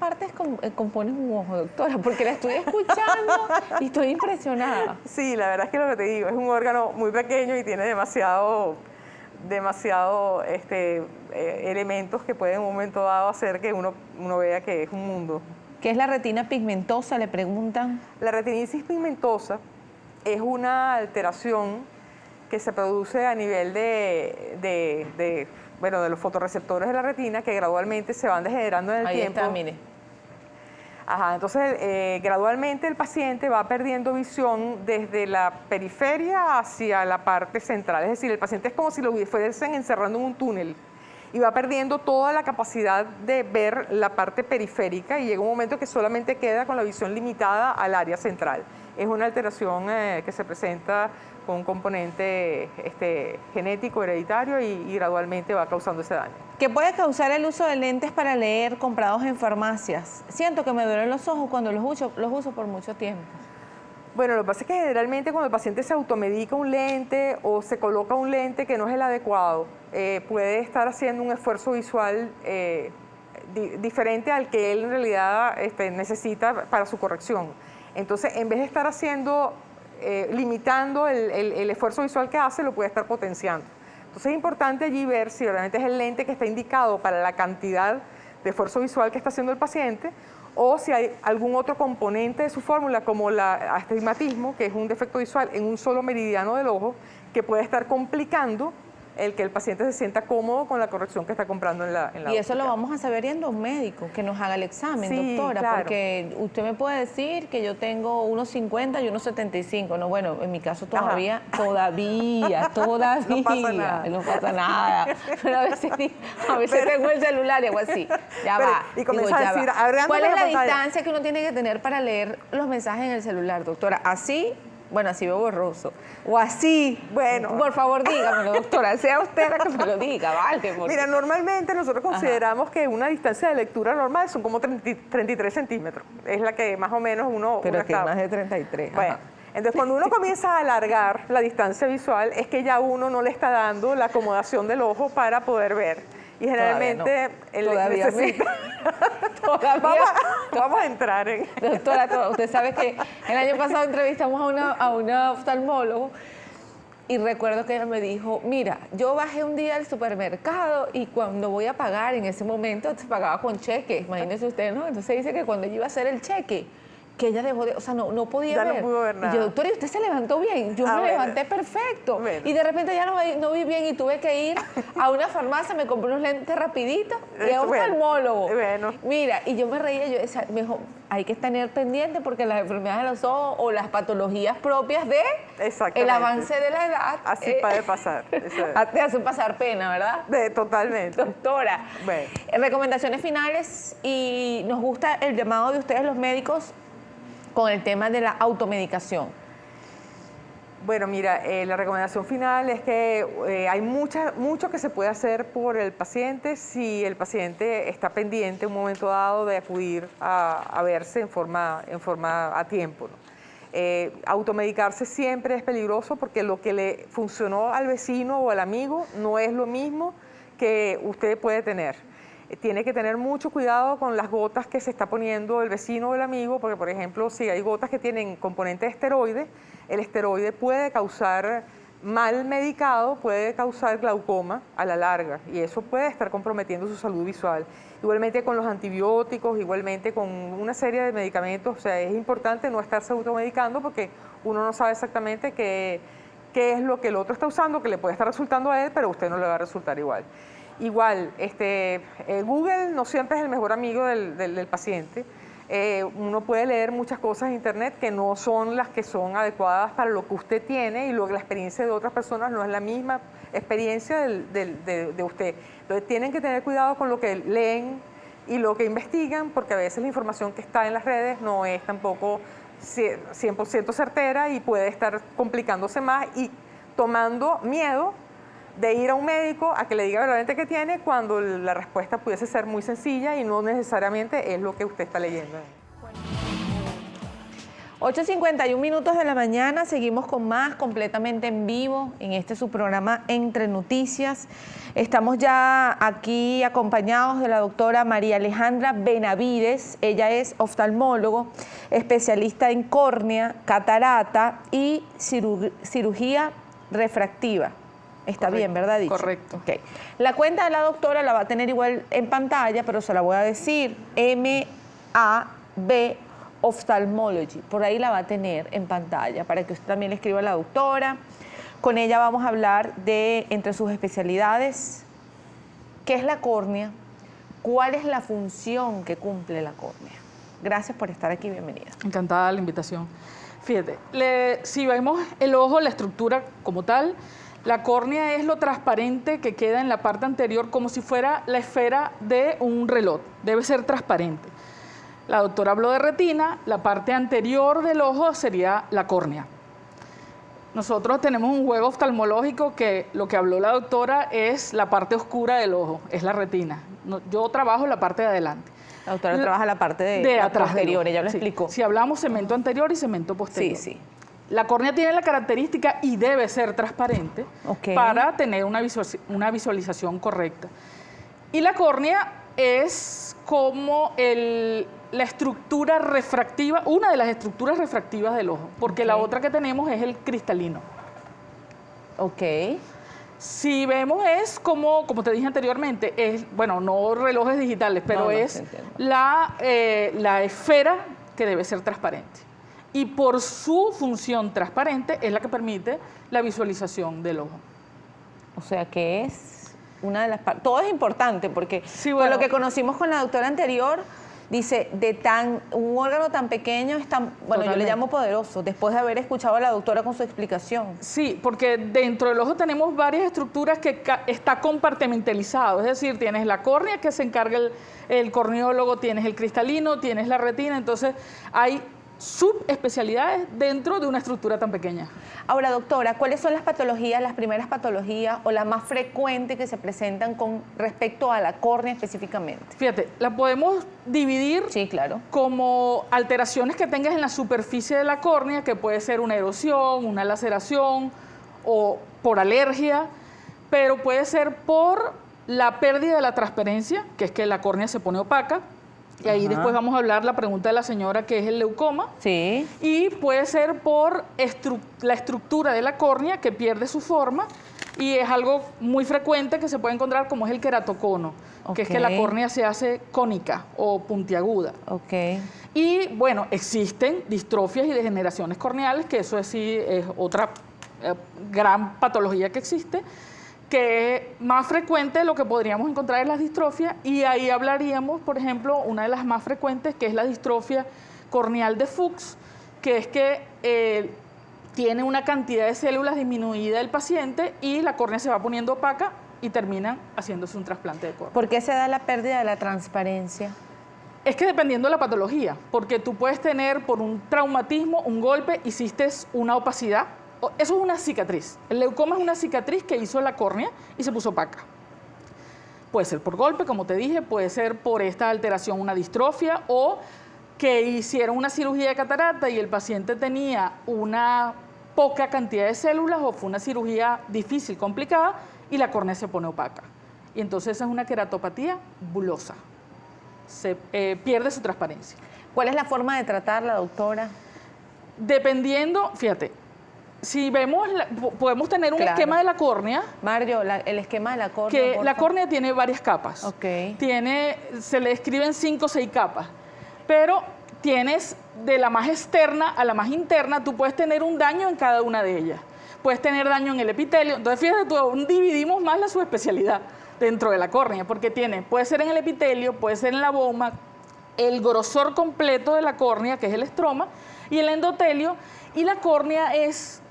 partes componen un ojo, doctora? Porque la estoy escuchando y estoy impresionada. Sí, la verdad es que lo que te digo, es un órgano muy pequeño y tiene demasiado elementos que pueden en un momento dado hacer que uno vea que es un mundo. ¿Qué es la retina pigmentosa? Le preguntan. La retinitis pigmentosa es una alteración que se produce a nivel de los fotorreceptores de la retina, que gradualmente se van degenerando en el tiempo. Ahí está, mire. Ajá, entonces gradualmente el paciente va perdiendo visión desde la periferia hacia la parte central. Es decir, el paciente es como si lo fuesen encerrando en un túnel. y va perdiendo toda la capacidad de ver la parte periférica y llega un momento que solamente queda con la visión limitada al área central. Es una alteración que se presenta con un componente genético, hereditario y gradualmente va causando ese daño. ¿Qué puede causar el uso de lentes para leer comprados en farmacias? Siento que me duelen los ojos cuando los uso por mucho tiempo. Bueno, lo que pasa es que generalmente cuando el paciente se automedica un lente o se coloca un lente que no es el adecuado, puede estar haciendo un esfuerzo visual diferente al que él en realidad necesita para su corrección. Entonces, en vez de estar limitando el esfuerzo visual que hace, lo puede estar potenciando. Entonces, es importante allí ver si realmente es el lente que está indicado para la cantidad de esfuerzo visual que está haciendo el paciente, o si hay algún otro componente de su fórmula, como el astigmatismo, que es un defecto visual en un solo meridiano del ojo, que puede estar complicando el que el paciente se sienta cómodo con la corrección que está comprando en la Y eso lo vamos a saber yendo a un médico, que nos haga el examen, sí, doctora, claro. porque usted me puede decir que yo tengo 1,50 y 1,75. No, bueno, en mi caso todavía. No pasa nada. No pasa nada. Pero a veces tengo el celular y hago así, ya pero, va. y comienza a decir, ¿cuál es la distancia que uno tiene que tener para leer los mensajes en el celular, doctora? ¿Así? Bueno, así veo borroso. O así. Bueno. Por favor, dígamelo, doctora. Sea usted la que me lo diga, vale. Mira, normalmente nosotros consideramos que una distancia de lectura normal son como 33 centímetros. Es la que más o menos uno Pero que está... más de 33. Bueno, Ajá. entonces cuando uno comienza a alargar la distancia visual es que ya uno no le está dando la acomodación del ojo para poder ver. Y generalmente Todavía vamos a entrar en... Doctora, usted sabe que el año pasado entrevistamos a una oftalmólogo y recuerdo que ella me dijo, mira, yo bajé un día al supermercado y cuando voy a pagar, en ese momento se pagaba con cheque, imagínese usted, ¿no? Entonces dice que cuando ella iba a hacer el cheque, que ella dejó de, o sea, no podía ver. Ya no pudo ver nada. Y yo, doctora, ¿y usted se levantó bien? Yo me levanté perfecto. Bueno. Y de repente ya no vi bien y tuve que ir a una farmacia, me compré unos lentes rapidito y a un oftalmólogo. Bueno. Mira, y yo me reía, yo decía, mejor, hay que tener pendiente porque las enfermedades de los ojos o las patologías propias de el avance de la edad. Así puede pasar. Te hacen pasar pena, ¿verdad? Totalmente. Doctora, Bueno. Recomendaciones finales, y nos gusta el llamado de ustedes los médicos con el tema de la automedicación. Bueno, mira, la recomendación final es que hay mucho que se puede hacer por el paciente si el paciente está pendiente en un momento dado de acudir a verse en forma a tiempo, ¿no? Automedicarse siempre es peligroso porque lo que le funcionó al vecino o al amigo no es lo mismo que usted puede tener. Tiene que tener mucho cuidado con las gotas que se está poniendo el vecino o el amigo, porque por ejemplo, si hay gotas que tienen componente de esteroide, el esteroide puede causar, mal medicado, puede causar glaucoma a la larga y eso puede estar comprometiendo su salud visual. Igualmente con los antibióticos, igualmente con una serie de medicamentos, o sea, es importante no estarse automedicando porque uno no sabe exactamente qué es lo que el otro está usando, que le puede estar resultando a él, pero a usted no le va a resultar igual. Igual, Google no siempre es el mejor amigo del paciente. Uno puede leer muchas cosas en internet que no son las que son adecuadas para lo que usted tiene y la experiencia de otras personas no es la misma experiencia de usted. Entonces tienen que tener cuidado con lo que leen y lo que investigan porque a veces la información que está en las redes no es tampoco 100% certera y puede estar complicándose más y tomando miedo de ir a un médico a que le diga verdaderamente qué tiene cuando la respuesta pudiese ser muy sencilla y no necesariamente es lo que usted está leyendo. 8:51 minutos de la mañana, seguimos con más, completamente en vivo, en este su programa Entre Noticias. Estamos ya aquí acompañados de la doctora María Alejandra Benavides. Ella es oftalmólogo, especialista en córnea, catarata y cirugía refractiva. Está Correcto, bien, ¿verdad? Dicho? correcto. Okay. La cuenta de la doctora la va a tener igual en pantalla, pero se la voy a decir, MAB Ophthalmology. Por ahí la va a tener en pantalla para que usted también le escriba a la doctora. Con ella vamos a hablar de, entre sus especialidades, qué es la córnea, cuál es la función que cumple la córnea. Gracias por estar aquí, bienvenida. Encantada la invitación. Fíjate, si vemos el ojo, la estructura como tal, La córnea es lo transparente que queda en la parte anterior, como si fuera la esfera de un reloj. Debe ser transparente. La doctora habló de retina, la parte anterior del ojo sería la córnea. Nosotros tenemos un juego oftalmológico que lo que habló la doctora es la parte oscura del ojo, es la retina. Yo trabajo la parte de adelante. La doctora trabaja la parte de atrás posterior, ella lo sí. explicó. Si hablamos segmento anterior y segmento posterior. Sí, sí. La córnea tiene la característica y debe ser transparente para tener una visualización correcta. Y la córnea es como la estructura refractiva, una de las estructuras refractivas del ojo, porque la otra que tenemos es el cristalino. Ok. Si vemos es como te dije anteriormente, es, bueno, no relojes digitales, pero es la esfera que debe ser transparente. Y por su función transparente es la que permite la visualización del ojo. O sea que es una de las partes. Todo es importante porque sí, por lo que conocimos con la doctora anterior, dice, un órgano tan pequeño es tan, bueno, yo le llamo poderoso, después de haber escuchado a la doctora con su explicación. Sí, porque dentro del ojo tenemos varias estructuras que está compartimentalizado, es decir, tienes la córnea que se encarga el corneólogo, tienes el cristalino, tienes la retina, entonces hay subespecialidades dentro de una estructura tan pequeña. Ahora, doctora, ¿cuáles son las patologías, las primeras patologías o las más frecuentes que se presentan con respecto a la córnea específicamente? Fíjate, la podemos dividir como alteraciones que tengas en la superficie de la córnea, que puede ser una erosión, una laceración o por alergia, pero puede ser por la pérdida de la transparencia, que es que la córnea se pone opaca. Y ahí después vamos a hablar la pregunta de la señora, que es el leucoma. Sí. Y puede ser por la estructura de la córnea que pierde su forma. Y es algo muy frecuente que se puede encontrar, como es el queratocono, que es que la córnea se hace cónica o puntiaguda. Y bueno, existen distrofias y degeneraciones corneales, que eso sí es otra gran patología que existe, que es más frecuente, lo que podríamos encontrar es la distrofia, y ahí hablaríamos, por ejemplo, una de las más frecuentes, que es la distrofia corneal de Fuchs, que es que tiene una cantidad de células disminuida del paciente y la córnea se va poniendo opaca y terminan haciéndose un trasplante de córnea. ¿Por qué se da la pérdida de la transparencia? Es que dependiendo de la patología, porque tú puedes tener por un traumatismo, un golpe, hiciste una opacidad. Eso es una cicatriz. El leucoma es una cicatriz que hizo la córnea y se puso opaca. Puede ser por golpe, como te dije, puede ser por esta alteración, una distrofia, o que hicieron una cirugía de catarata y el paciente tenía una poca cantidad de células, o fue una cirugía difícil, complicada, y la córnea se pone opaca. Y entonces esa es una queratopatía bulosa. Se pierde su transparencia. ¿Cuál es la forma de tratarla, doctora? Dependiendo, fíjate, si vemos, podemos tener un esquema de la córnea. Mario, el esquema de la córnea. Que la córnea tiene varias capas. Se le describen 5 o 6 capas. Pero tienes de la más externa a la más interna, tú puedes tener un daño en cada una de ellas. Puedes tener daño en el epitelio. Entonces, fíjate tú, aún dividimos más la subespecialidad dentro de la córnea, porque puede ser en el epitelio, puede ser en la boma, el grosor completo de la córnea, que es el estroma, y el endotelio, y la córnea es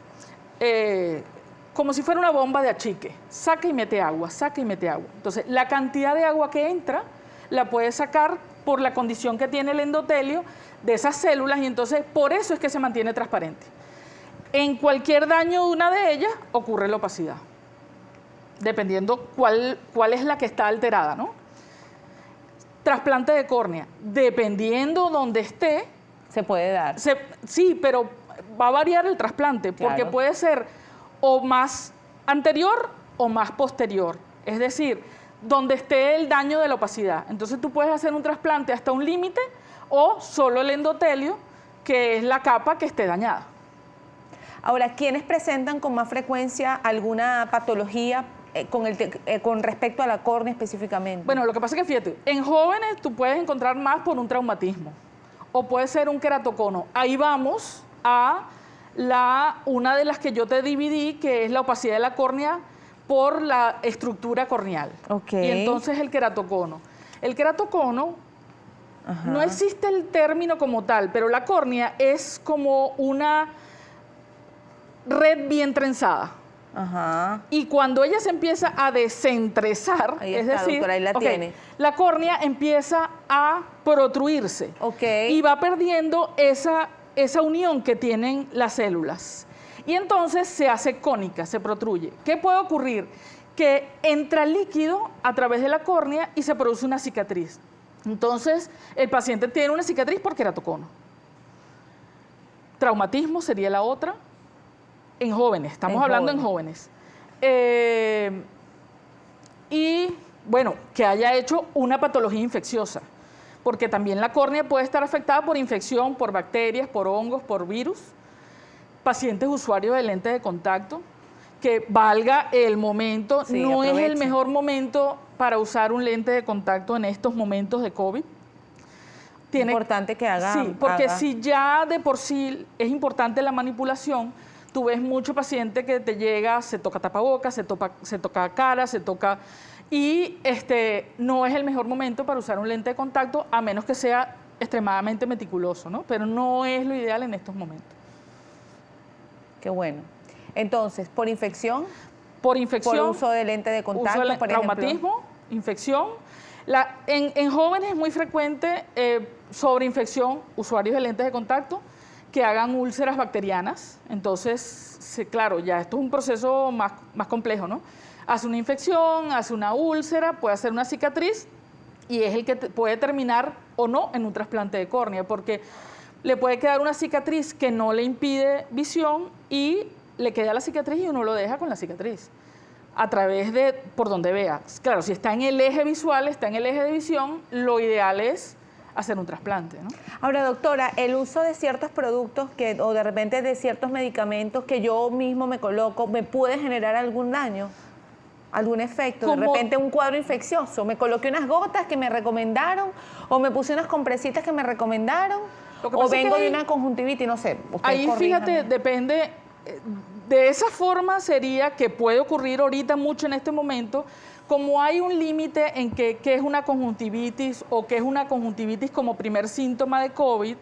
como si fuera una bomba de achique, saca y mete agua, saca y mete agua. Entonces, la cantidad de agua que entra la puede sacar por la condición que tiene el endotelio de esas células, y entonces por eso es que se mantiene transparente. En cualquier daño de una de ellas ocurre la opacidad, dependiendo cuál es la que está alterada, ¿no? Trasplante de córnea, dependiendo donde esté. Se puede dar. Sí, pero va a variar el trasplante, porque puede ser o más anterior o más posterior. Es decir, donde esté el daño de la opacidad. Entonces tú puedes hacer un trasplante hasta un límite o solo el endotelio, que es la capa que esté dañada. Ahora, ¿quiénes presentan con más frecuencia alguna patología con respecto a la córnea específicamente? Bueno, lo que pasa es que fíjate, en jóvenes tú puedes encontrar más por un traumatismo o puede ser un queratocono. Ahí vamos a una de las que yo te dividí, que es la opacidad de la córnea por la estructura corneal. Y entonces el queratocono. El queratocono, no existe el término como tal, pero la córnea es como una red bien trenzada. Ajá. Y cuando ella se empieza a desentresar, Ahí es está, decir, doctora, ahí la tiene. la córnea empieza a protruirse y va perdiendo esa unión que tienen las células. Y entonces se hace cónica, se protruye. ¿Qué puede ocurrir? Que entra líquido a través de la córnea y se produce una cicatriz. Entonces, el paciente tiene una cicatriz por queratocono. Traumatismo sería la otra. En jóvenes, estamos hablando en jóvenes. Y bueno, que haya hecho una patología infecciosa, porque también la córnea puede estar afectada por infección, por bacterias, por hongos, por virus. Pacientes usuarios de lentes de contacto, que valga el momento, sí, no aproveche. es el mejor momento para usar un lente de contacto en estos momentos de COVID. Importante que haga. Sí, porque si ya de por sí es importante la manipulación, tú ves mucho paciente que te llega, se toca tapabocas, se toca cara, y no es el mejor momento para usar un lente de contacto, a menos que sea extremadamente meticuloso, ¿no? Pero no es lo ideal en estos momentos. Qué bueno. Entonces, por infección. Por infección. Por uso de lente de contacto, uso de por traumatismo, ejemplo. infección. En jóvenes es muy frecuente sobreinfección, usuarios de lentes de contacto, que hagan úlceras bacterianas. Entonces, claro, ya esto es un proceso más complejo, ¿no? Hace una infección, hace una úlcera, puede hacer una cicatriz y es el que puede terminar o no en un trasplante de córnea, porque le puede quedar una cicatriz que no le impide visión y le queda la cicatriz y uno lo deja con la cicatriz a través de por donde vea. Claro, si está en el eje visual, está en el eje de visión, lo ideal es hacer un trasplante, ¿no? Ahora, doctora, el uso de ciertos productos o de repente de ciertos medicamentos que yo mismo me coloco, ¿me puede generar algún daño? ¿Algún efecto? De repente un cuadro infeccioso. Me coloqué unas gotas que me recomendaron o me puse unas compresitas que me recomendaron o vengo de una conjuntivitis, no sé. Ahí fíjate, depende. De esa forma sería que puede ocurrir ahorita mucho en este momento, como hay un límite en qué es una conjuntivitis o qué es una conjuntivitis como primer síntoma de COVID,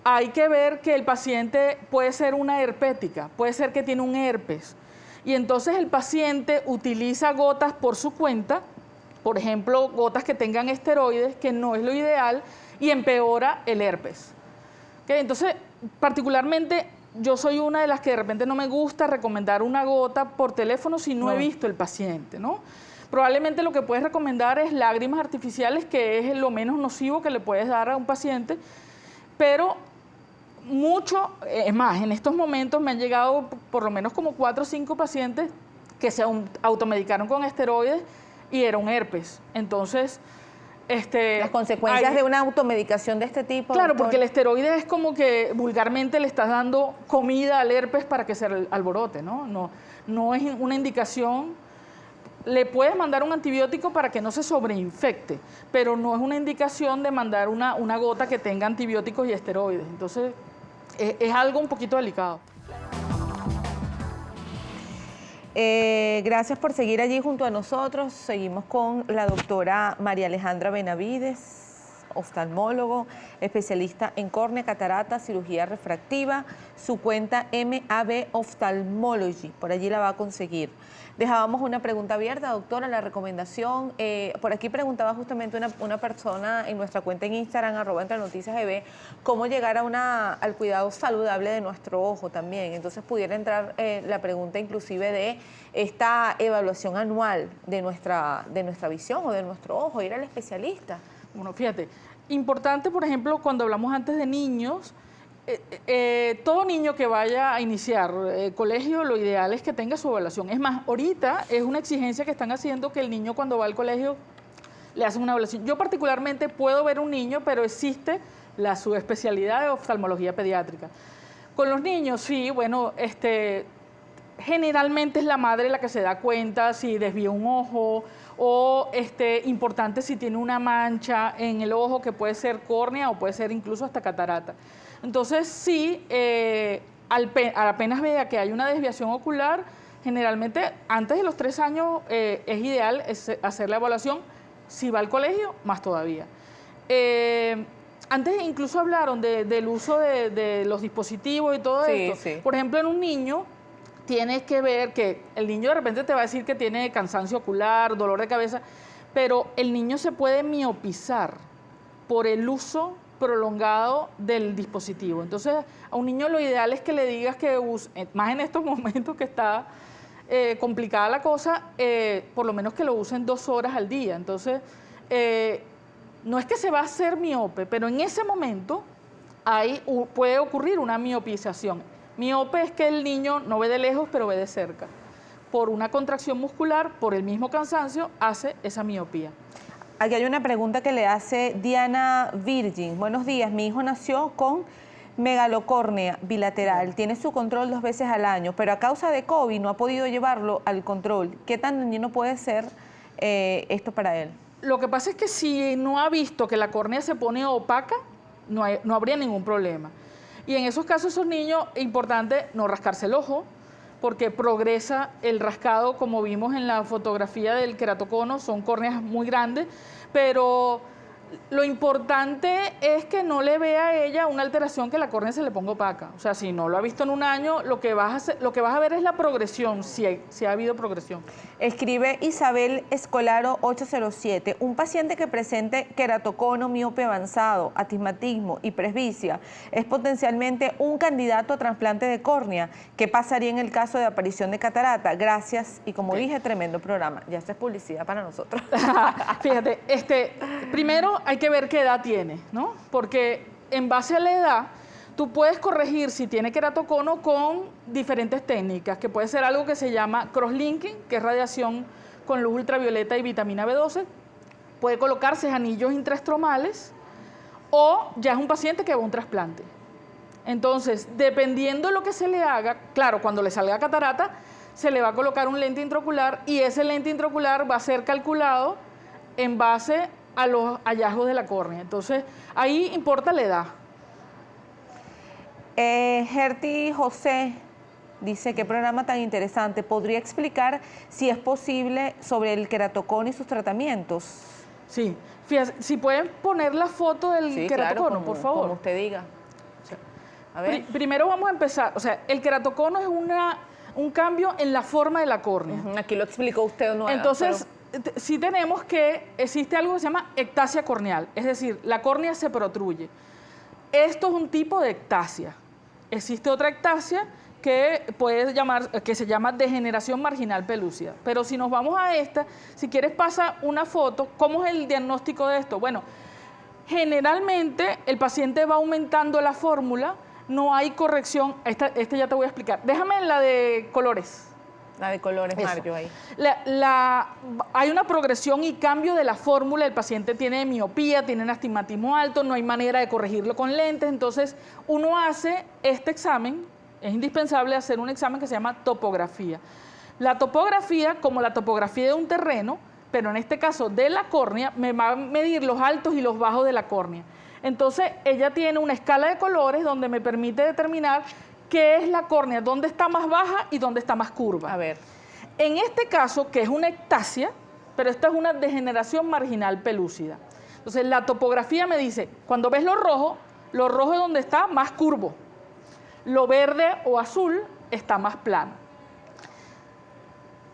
hay que ver que el paciente puede ser una herpética, puede ser que tiene un herpes. Y entonces el paciente utiliza gotas por su cuenta, por ejemplo, gotas que tengan esteroides, que no es lo ideal, y empeora el herpes. ¿Okay? Entonces, particularmente, yo soy una de las que de repente no me gusta recomendar una gota por teléfono si no he visto el paciente, ¿no? Probablemente lo que puedes recomendar es lágrimas artificiales, que es lo menos nocivo que le puedes dar a un paciente, pero mucho, es más, en estos momentos me han llegado por lo menos como 4 o 5 pacientes que se automedicaron con esteroides y era un herpes. Entonces, las consecuencias de una automedicación de este tipo. Claro, doctor. porque el esteroide es como que vulgarmente le estás dando comida al herpes para que se alborote, ¿no? No es una indicación. Le puedes mandar un antibiótico para que no se sobreinfecte, pero no es una indicación de mandar una gota que tenga antibióticos y esteroides. Entonces, es algo un poquito delicado. Gracias por seguir allí junto a nosotros. Seguimos con la doctora María Alejandra Benavides, oftalmólogo, especialista en córnea, catarata, cirugía refractiva. Su cuenta MAB Ophthalmology, por allí la va a conseguir. Dejábamos una pregunta abierta, doctora, la recomendación. Por aquí preguntaba justamente una persona en nuestra cuenta en Instagram, @entrenoticiaseb, cómo llegar al cuidado saludable de nuestro ojo también. Entonces pudiera entrar la pregunta inclusive de esta evaluación anual de nuestra visión o de nuestro ojo, ir al especialista. Bueno, fíjate, importante, por ejemplo, cuando hablamos antes de niños, todo niño que vaya a iniciar colegio, lo ideal es que tenga su evaluación. Es más, ahorita es una exigencia que están haciendo que el niño cuando va al colegio le hacen una evaluación. Yo particularmente puedo ver un niño, pero existe la subespecialidad de oftalmología pediátrica. Con los niños, sí, bueno, generalmente es la madre la que se da cuenta si desvía un ojo o importante si tiene una mancha en el ojo que puede ser córnea o puede ser incluso hasta catarata. Entonces, sí, apenas vea que hay una desviación ocular, generalmente antes de los 3 años es ideal hacer la evaluación. Si va al colegio, más todavía. Antes incluso hablaron del uso de los dispositivos y todo esto. Sí. Por ejemplo, en un niño tienes que ver que el niño de repente te va a decir que tiene cansancio ocular, dolor de cabeza, pero el niño se puede miopizar por el uso prolongado del dispositivo. Entonces, a un niño lo ideal es que le digas que use, más en estos momentos que está complicada la cosa, por lo menos que lo usen 2 horas al día. Entonces, no es que se va a hacer miope, pero en ese momento puede ocurrir una miopización. Miope es que el niño no ve de lejos, pero ve de cerca. Por una contracción muscular, por el mismo cansancio, hace esa miopía. Aquí hay una pregunta que le hace Diana Virgin. Buenos días, mi hijo nació con megalocórnea bilateral, tiene su control 2 veces al año, pero a causa de COVID no ha podido llevarlo al control. ¿Qué tan dañino puede ser esto para él? Lo que pasa es que si no ha visto que la córnea se pone opaca, no habría ningún problema. Y en esos casos, esos niños, es importante no rascarse el ojo, porque progresa el rascado, como vimos en la fotografía del queratocono, son córneas muy grandes, pero lo importante es que no le vea a ella una alteración que la córnea se le ponga opaca. O sea, si no lo ha visto en un año, lo que vas a ver es la progresión, si ha habido progresión. Escribe Isabel Escolaro 807. Un paciente que presente queratocono, miope avanzado, astigmatismo y presbicia es potencialmente un candidato a trasplante de córnea. ¿Qué pasaría en el caso de aparición de catarata? Gracias. Y como dije, tremendo programa. Ya esto es publicidad para nosotros. Fíjate, primero hay que ver qué edad tiene, ¿no? Porque en base a la edad, tú puedes corregir si tiene queratocono con diferentes técnicas, que puede ser algo que se llama crosslinking, que es radiación con luz ultravioleta y vitamina B12. Puede colocarse anillos intraestromales o ya es un paciente que va a un trasplante. Entonces, dependiendo de lo que se le haga, claro, cuando le salga catarata, se le va a colocar un lente intraocular y ese lente intraocular va a ser calculado en base a los hallazgos de la córnea. Entonces, ahí importa la edad. Gerti José dice, qué programa tan interesante. ¿Podría explicar si es posible sobre el queratocono y sus tratamientos? Sí, fíjate, si pueden poner la foto del queratocono, claro, por favor. Como usted diga. A ver. Primero vamos a empezar, o sea, el queratocono es un cambio en la forma de la córnea. Aquí lo explicó usted. Entonces, sí tenemos que existe algo que se llama ectasia corneal, es decir, la córnea se protruye. Esto es un tipo de ectasia. Existe otra ectasia que se llama degeneración marginal pelúcida. Pero si nos vamos a esta, si quieres pasa una foto. ¿Cómo es el diagnóstico de esto? Bueno, generalmente el paciente va aumentando la fórmula, no hay corrección. Esta ya te voy a explicar. Déjame la de colores. La de colores, Mario, ahí. Hay una progresión y cambio de la fórmula, el paciente tiene miopía, tiene un astigmatismo alto, no hay manera de corregirlo con lentes, entonces uno hace este examen, es indispensable hacer un examen que se llama topografía. La topografía, como la topografía de un terreno, pero en este caso de la córnea, me va a medir los altos y los bajos de la córnea. Entonces, ella tiene una escala de colores donde me permite determinar qué es la córnea, dónde está más baja y dónde está más curva. A ver. En este caso, que es una ectasia, pero esta es una degeneración marginal pelúcida. Entonces, la topografía me dice, cuando ves lo rojo es donde está más curvo. Lo verde o azul está más plano.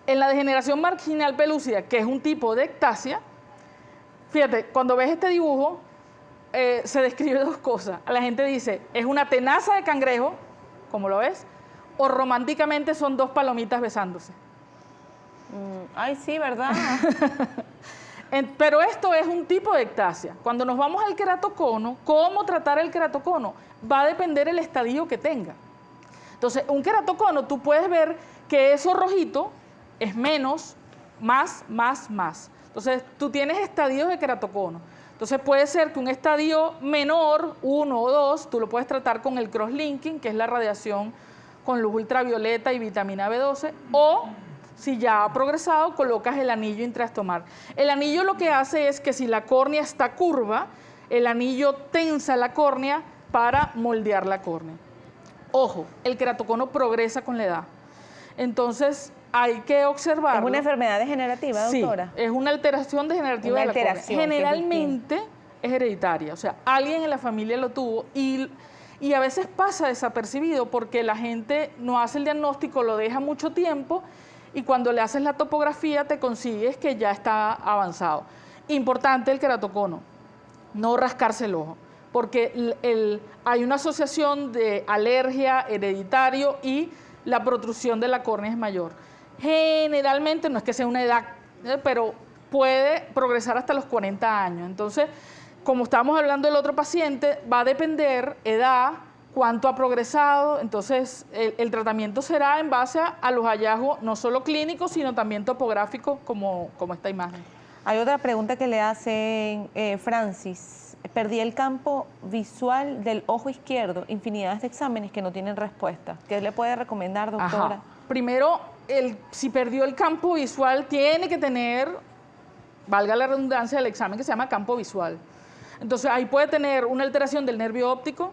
En la degeneración marginal pelúcida, que es un tipo de ectasia, fíjate, cuando ves este dibujo, se describe 2 cosas. La gente dice, es una tenaza de cangrejo, como lo ves, o románticamente son 2 palomitas besándose. Ay, sí, ¿verdad? Pero esto es un tipo de ectasia. Cuando nos vamos al queratocono, ¿cómo tratar el queratocono? Va a depender el estadio que tenga. Entonces, un queratocono, tú puedes ver que eso rojito es menos, más. Entonces, tú tienes estadios de queratocono. Entonces, puede ser que un estadio menor, 1 o 2, tú lo puedes tratar con el crosslinking, que es la radiación con luz ultravioleta y vitamina B12, o si ya ha progresado, colocas el anillo intraestomal. El anillo lo que hace es que si la córnea está curva, el anillo tensa la córnea para moldear la córnea. Ojo, el queratocono progresa con la edad. Entonces, hay que observarlo. ¿Es una enfermedad degenerativa, doctora? Sí, es una alteración degenerativa de la córnea. Generalmente es hereditaria, o sea, alguien en la familia lo tuvo y Y a veces pasa desapercibido porque la gente no hace el diagnóstico, lo deja mucho tiempo y cuando le haces la topografía te consigues que ya está avanzado. Importante el queratocono, no rascarse el ojo, porque hay una asociación de alergia, hereditario y la protrusión de la córnea es mayor. Generalmente, no es que sea una edad, pero puede progresar hasta los 40 años. Entonces, como estábamos hablando del otro paciente, va a depender edad, cuánto ha progresado, entonces el tratamiento será en base a los hallazgos no solo clínicos, sino también topográficos, como esta imagen. Hay otra pregunta que le hacen Francis. Perdí el campo visual del ojo izquierdo, infinidades de exámenes que no tienen respuesta. ¿Qué le puede recomendar, doctora? Ajá. Primero, si perdió el campo visual, tiene que tener, valga la redundancia, el examen que se llama campo visual. Entonces, ahí puede tener una alteración del nervio óptico.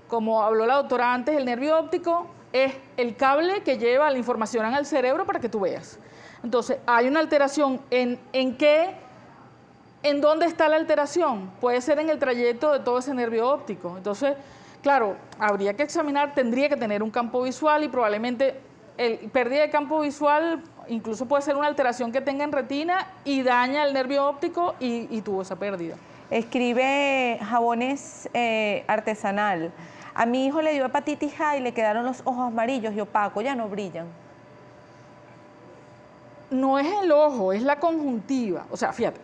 Como habló la doctora antes, el nervio óptico es el cable que lleva la información al cerebro para que tú veas. Entonces, hay una alteración ¿en dónde está la alteración? Puede ser en el trayecto de todo ese nervio óptico. Entonces, claro, habría que examinar, tendría que tener un campo visual y probablemente pérdida de campo visual incluso puede ser una alteración que tenga en retina y daña el nervio óptico y tuvo esa pérdida. Escribe Jabones Artesanal. A mi hijo le dio hepatitis A y le quedaron los ojos amarillos y opacos, ya no brillan. No es el ojo, es la conjuntiva. O sea, fíjate,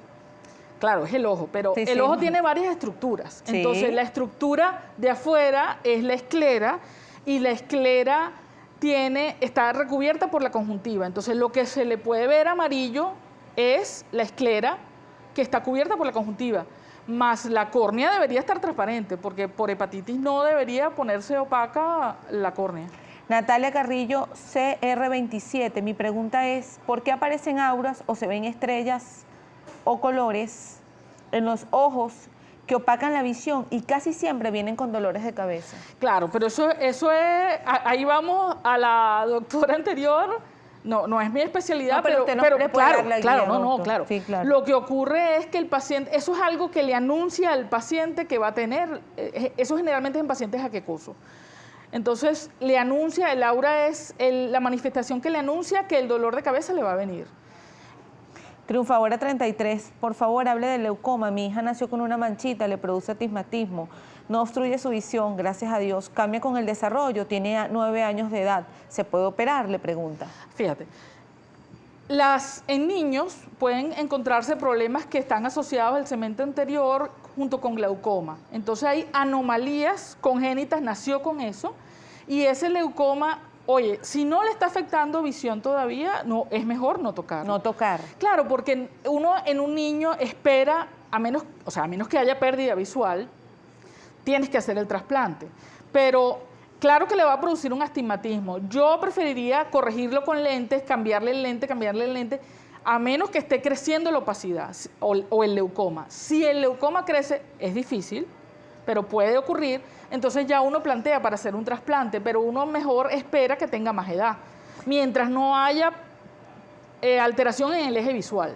claro, es el ojo, pero el ojo tiene varias estructuras. Sí. Entonces, la estructura de afuera es la esclera y la esclera está recubierta por la conjuntiva. Entonces, lo que se le puede ver amarillo es la esclera que está cubierta por la conjuntiva. Más la córnea debería estar transparente, porque por hepatitis no debería ponerse opaca la córnea. Natalia Carrillo, CR27. Mi pregunta es, ¿por qué aparecen auras o se ven estrellas o colores en los ojos que opacan la visión y casi siempre vienen con dolores de cabeza? Claro, pero eso es, ahí vamos a la doctora anterior. No es mi especialidad, no, pero claro. Sí, claro. Lo que ocurre es que el paciente, eso es algo que le anuncia al paciente que va a tener, eso generalmente es en pacientes jaquecosos. Entonces, le anuncia, el aura es la manifestación que le anuncia que el dolor de cabeza le va a venir. Triunfadora 33, por favor, hable del leucoma. Mi hija nació con una manchita, le produce astigmatismo, no obstruye su visión, gracias a Dios. Cambia con el desarrollo, tiene 9 años de edad. ¿Se puede operar?, le pregunta. Fíjate, en niños pueden encontrarse problemas que están asociados al segmento anterior junto con glaucoma. Entonces hay anomalías congénitas, nació con eso, y ese leucoma, oye, si no le está afectando visión todavía, no, es mejor no tocar. No tocar. Claro, porque uno en un niño espera, a menos que haya pérdida visual, tienes que hacer el trasplante. Pero claro que le va a producir un astigmatismo. Yo preferiría corregirlo con lentes, cambiarle el lente, a menos que esté creciendo la opacidad o el leucoma. Si el leucoma crece, es difícil, pero puede ocurrir, entonces ya uno plantea para hacer un trasplante, pero uno mejor espera que tenga más edad, mientras no haya alteración en el eje visual.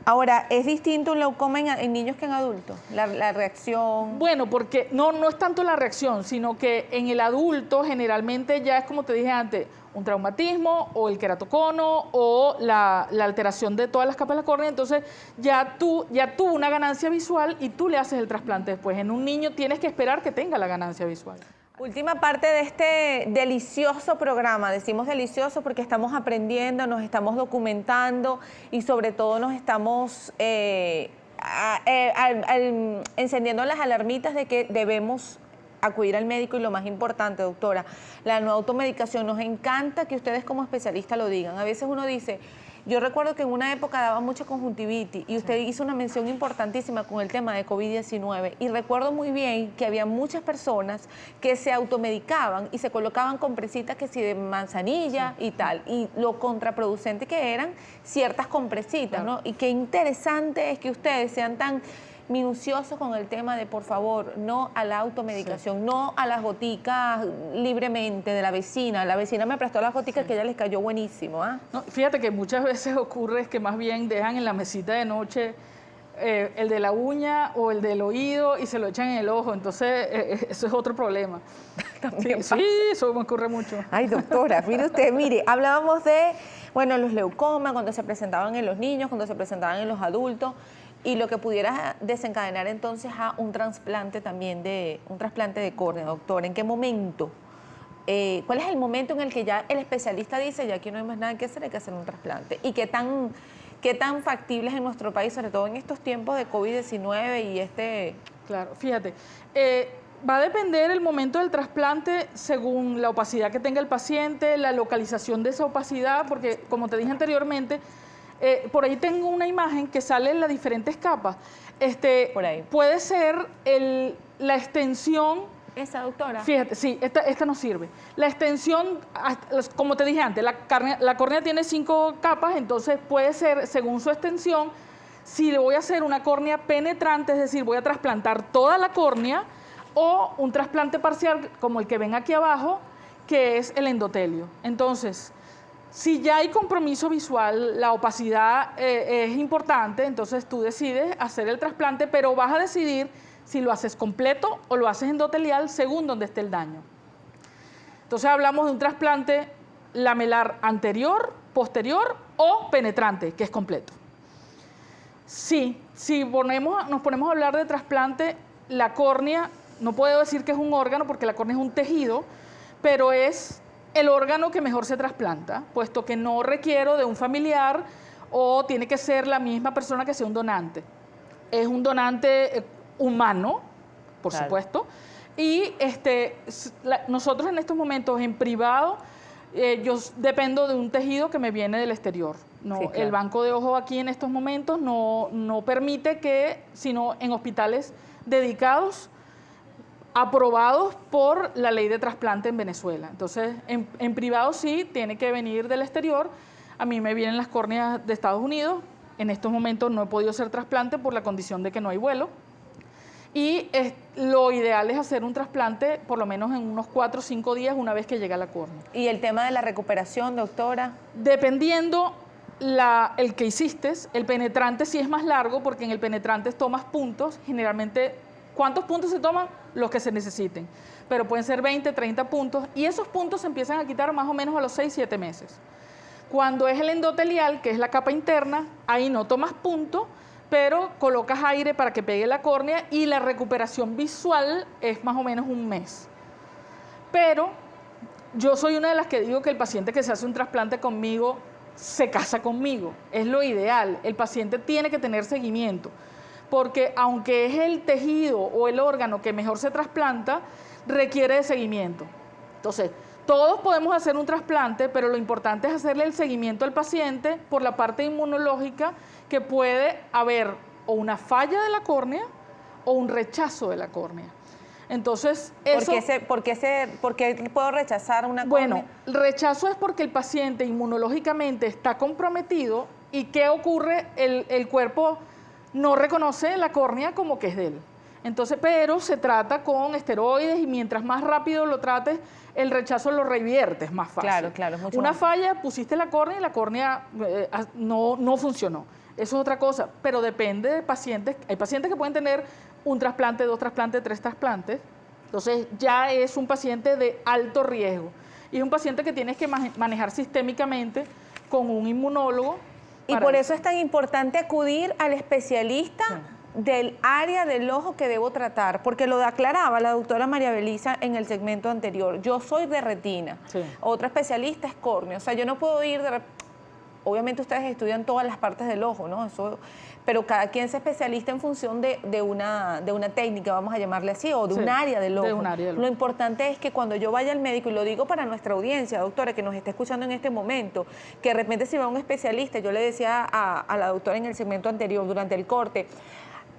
Ahora, ¿es distinto un leucoma en niños que en adultos? La reacción... Bueno, porque no es tanto la reacción, sino que en el adulto generalmente ya es, como te dije antes, un traumatismo o el queratocono o la alteración de todas las capas de la córnea. Entonces ya tuvo una ganancia visual y tú le haces el trasplante después. En un niño tienes que esperar que tenga la ganancia visual. Última parte de este delicioso programa. Decimos delicioso porque estamos aprendiendo, nos estamos documentando y sobre todo nos estamos encendiendo las alarmitas de que debemos acudir al médico y lo más importante, doctora, la no automedicación. Nos encanta que ustedes como especialistas lo digan. A veces uno dice, yo recuerdo que en una época daba mucha conjuntivitis y usted hizo una mención importantísima con el tema de COVID-19 y recuerdo muy bien que había muchas personas que se automedicaban y se colocaban compresitas que si de manzanilla y tal, y lo contraproducente que eran ciertas compresitas, ¿no? Y qué interesante es que ustedes sean tan minuciosos con el tema de, por favor, no a la automedicación, no a las goticas libremente de la vecina. La vecina me prestó las goticas que ella les cayó buenísimo. ¿Ah? No, fíjate que muchas veces ocurre que más bien dejan en la mesita de noche el de la uña o el del oído y se lo echan en el ojo. Entonces, eso es otro problema. También sí, eso me ocurre mucho. Ay, doctora, mire usted, mire, hablábamos de, bueno, los leucomas, cuando se presentaban en los niños, cuando se presentaban en los adultos, y lo que pudiera desencadenar entonces a un trasplante también un trasplante de córnea, doctora. ¿En qué momento? ¿Cuál es el momento en el que ya el especialista dice, ya aquí no hay más nada que hacer, hay que hacer un trasplante? ¿Y qué tan factible es en nuestro país, sobre todo en estos tiempos de COVID-19 y Claro, fíjate, va a depender el momento del trasplante según la opacidad que tenga el paciente, la localización de esa opacidad, porque como te dije anteriormente, por ahí tengo una imagen que sale en las diferentes capas. Por ahí. Puede ser la extensión. ¿Esa, doctora? Fíjate, sí, esta no sirve. La extensión, como te dije antes, la córnea tiene 5 capas, entonces puede ser, según su extensión, si le voy a hacer una córnea penetrante, es decir, voy a trasplantar toda la córnea, o un trasplante parcial, como el que ven aquí abajo, que es el endotelio. Entonces, si ya hay compromiso visual, la opacidad es importante, entonces tú decides hacer el trasplante, pero vas a decidir si lo haces completo o lo haces endotelial según donde esté el daño. Entonces hablamos de un trasplante lamelar anterior, posterior o penetrante, que es completo. Sí, si nos ponemos a hablar de trasplante, la córnea, no puedo decir que es un órgano porque la córnea es un tejido, pero es el órgano que mejor se trasplanta, puesto que no requiero de un familiar o tiene que ser la misma persona que sea un donante. Es un donante humano, por supuesto, y nosotros en estos momentos en privado, yo dependo de un tejido que me viene del exterior. No, sí, claro. El banco de ojos aquí en estos momentos no permite que, sino en hospitales dedicados, aprobados por la ley de trasplante en Venezuela. Entonces, en privado sí, tiene que venir del exterior. A mí me vienen las córneas de Estados Unidos. En estos momentos no he podido hacer trasplante por la condición de que no hay vuelo. Y lo ideal es hacer un trasplante por lo menos en unos 4 o 5 días una vez que llega la córnea. ¿Y el tema de la recuperación, doctora? Dependiendo el que hiciste, el penetrante sí es más largo porque en el penetrante tomas puntos, generalmente, ¿cuántos puntos se toman? Los que se necesiten, pero pueden ser 20, 30 puntos y esos puntos se empiezan a quitar más o menos a los 6, 7 meses. Cuando es el endotelial, que es la capa interna, ahí no tomas puntos, pero colocas aire para que pegue la córnea y la recuperación visual es más o menos un mes. Pero yo soy una de las que digo que el paciente que se hace un trasplante conmigo se casa conmigo, es lo ideal. El paciente tiene que tener seguimiento, porque aunque es el tejido o el órgano que mejor se trasplanta, requiere de seguimiento. Entonces, todos podemos hacer un trasplante, pero lo importante es hacerle el seguimiento al paciente por la parte inmunológica, que puede haber o una falla de la córnea o un rechazo de la córnea. Entonces, eso... ¿Por qué puedo rechazar una córnea? Bueno, el rechazo es porque el paciente inmunológicamente está comprometido y ¿qué ocurre? El cuerpo no reconoce la córnea como que es de él. Entonces, pero se trata con esteroides y mientras más rápido lo trates, el rechazo lo reviertes más fácil. Claro, claro, es mucho Una más. falla, pusiste la córnea y la córnea no funcionó. Eso es otra cosa, pero depende de pacientes. Hay pacientes que pueden tener un trasplante, 2 trasplantes, 3 trasplantes. Entonces ya es un paciente de alto riesgo. Y es un paciente que tienes que manejar sistémicamente con un inmunólogo. Y por eso es tan importante acudir al especialista del área del ojo que debo tratar, porque lo aclaraba la doctora María Belisa en el segmento anterior. Yo soy de retina, otra especialista es córnea, o sea, yo no puedo ir obviamente ustedes estudian todas las partes del ojo, ¿no? Pero cada quien se especializa en función de una técnica, vamos a llamarle así, o de un área del ojo. De un área del ojo. Lo importante es que cuando yo vaya al médico, y lo digo para nuestra audiencia, doctora, que nos está escuchando en este momento, que de repente si va un especialista, yo le decía a la doctora en el segmento anterior, durante el corte,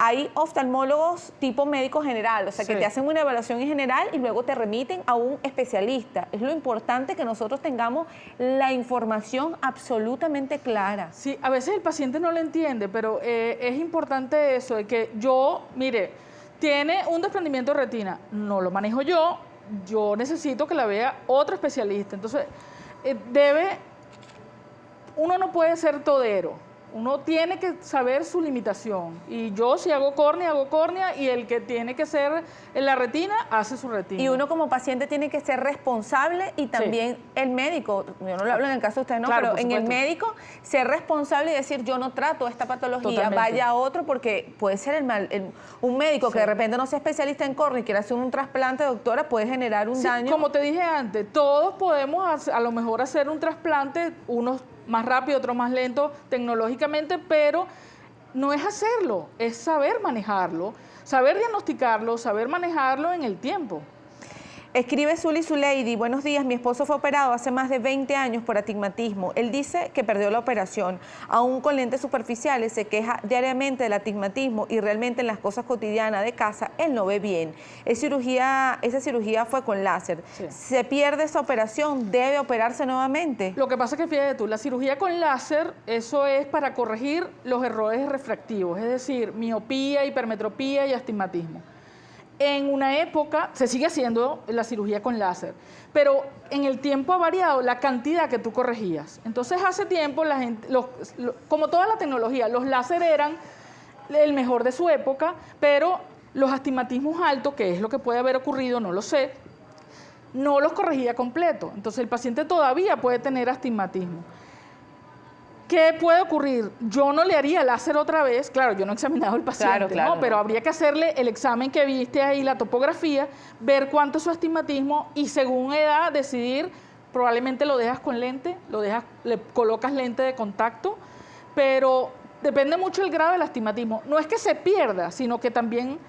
hay oftalmólogos tipo médico general, o sea, que te hacen una evaluación en general y luego te remiten a un especialista. Es lo importante que nosotros tengamos la información absolutamente clara. Sí, a veces el paciente no lo entiende, pero es importante eso, de que mire, tiene un desprendimiento de retina, no lo manejo yo necesito que la vea otro especialista. Entonces, uno no puede ser todero. Uno tiene que saber su limitación. Y yo si hago córnea, y el que tiene que ser en la retina, hace su retina. Y uno como paciente tiene que ser responsable y también el médico, yo no lo hablo en el caso de ustedes, no, claro, pero en el médico ser responsable y decir yo no trato esta patología, Totalmente. vaya a otro, porque puede ser un médico que de repente no sea especialista en córnea y quiere hacer un trasplante, doctora, puede generar un daño. Como te dije antes, todos podemos a lo mejor hacer un trasplante, unos más rápido, otros más lento tecnológicamente, pero no es hacerlo, es saber manejarlo, saber diagnosticarlo, saber manejarlo en el tiempo. Escribe Zuli Zuleidi, buenos días, mi esposo fue operado hace más de 20 años por astigmatismo. Él dice que perdió la operación, aún con lentes superficiales, se queja diariamente del astigmatismo y realmente en las cosas cotidianas de casa él no ve bien. Esa cirugía fue con láser. Sí. ¿Se pierde esa operación? ¿Debe operarse nuevamente? Lo que pasa es que fíjate tú, la cirugía con láser, eso es para corregir los errores refractivos, es decir, miopía, hipermetropía y astigmatismo. En una época se sigue haciendo la cirugía con láser, pero en el tiempo ha variado la cantidad que tú corregías. Entonces hace tiempo la gente, como toda la tecnología, los láser eran el mejor de su época, pero los astigmatismos altos, que es lo que puede haber ocurrido, no lo sé, no los corregía completo. Entonces el paciente todavía puede tener astigmatismo. ¿Qué puede ocurrir? Yo no le haría láser otra vez, claro, yo no he examinado al paciente, claro, ¿no? Pero habría que hacerle el examen que viste ahí, la topografía, ver cuánto es su astigmatismo y según edad decidir, probablemente lo dejas con lente, le colocas lente de contacto, pero depende mucho del grado del astigmatismo. No es que se pierda, sino que también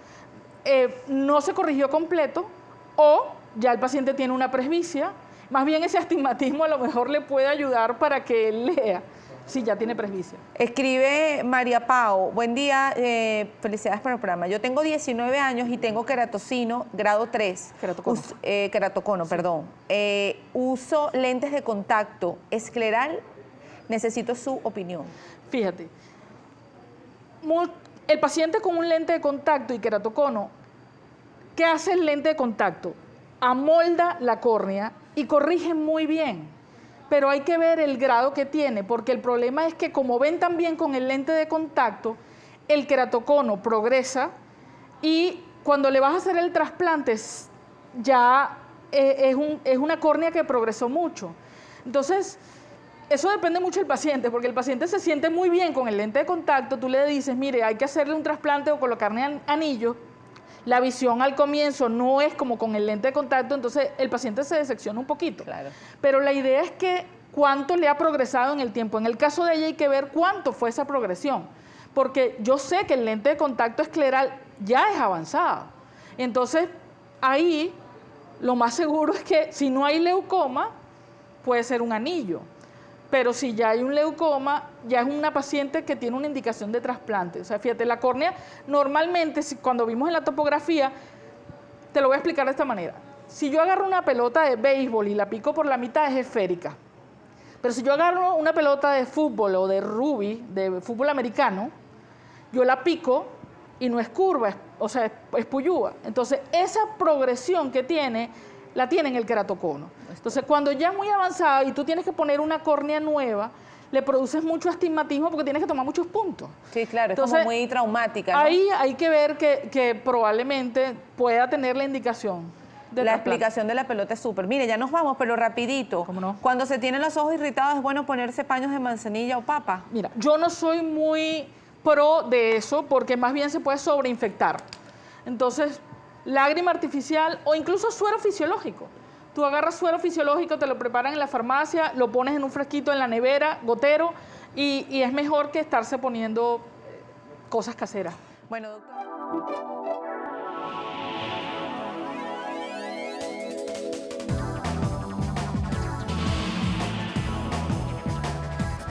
no se corrigió completo o ya el paciente tiene una presbicia, más bien ese astigmatismo a lo mejor le puede ayudar para que él lea. Sí, ya tiene presbicia. Escribe María Pao, buen día, felicidades por el programa. Yo tengo 19 años y tengo queratocino grado 3. Queratocono, sí. Perdón. Uso lentes de contacto escleral, necesito su opinión. Fíjate, el paciente con un lente de contacto y queratocono, ¿qué hace el lente de contacto? Amolda la córnea y corrige muy bien. Pero hay que ver el grado que tiene, porque el problema es que como ven también con el lente de contacto, el queratocono progresa y cuando le vas a hacer el trasplante ya es una córnea que progresó mucho. Entonces, eso depende mucho del paciente, porque el paciente se siente muy bien con el lente de contacto, tú le dices, mire, hay que hacerle un trasplante o colocarle anillo, la visión al comienzo no es como con el lente de contacto, entonces el paciente se decepciona un poquito. Claro. Pero la idea es que cuánto le ha progresado en el tiempo. En el caso de ella hay que ver cuánto fue esa progresión, porque yo sé que el lente de contacto escleral ya es avanzado. Entonces, ahí lo más seguro es que si no hay leucoma, puede ser un anillo. Pero si ya hay un leucoma, ya es una paciente que tiene una indicación de trasplante. O sea, fíjate, la córnea, normalmente, cuando vimos en la topografía, te lo voy a explicar de esta manera. Si yo agarro una pelota de béisbol y la pico por la mitad, es esférica. Pero si yo agarro una pelota de fútbol o de rugby, de fútbol americano, yo la pico y no es curva, es puyúa. Entonces, esa progresión que tiene, la tiene en el queratocono. Entonces, cuando ya es muy avanzada y tú tienes que poner una córnea nueva, le produces mucho astigmatismo porque tienes que tomar muchos puntos. Sí, claro, entonces, es como muy traumática, ¿no? Ahí hay que ver que probablemente pueda tener la indicación. La explicación de la pelota es súper. Mire, ya nos vamos, pero rapidito. ¿Cómo no? Cuando se tienen los ojos irritados, ¿es bueno ponerse paños de manzanilla o papa? Mira, yo no soy muy pro de eso porque más bien se puede sobreinfectar. Entonces, lágrima artificial o incluso suero fisiológico. Tú agarras suero fisiológico, te lo preparan en la farmacia, lo pones en un frasquito en la nevera, gotero, y es mejor que estarse poniendo cosas caseras. Bueno, doctor.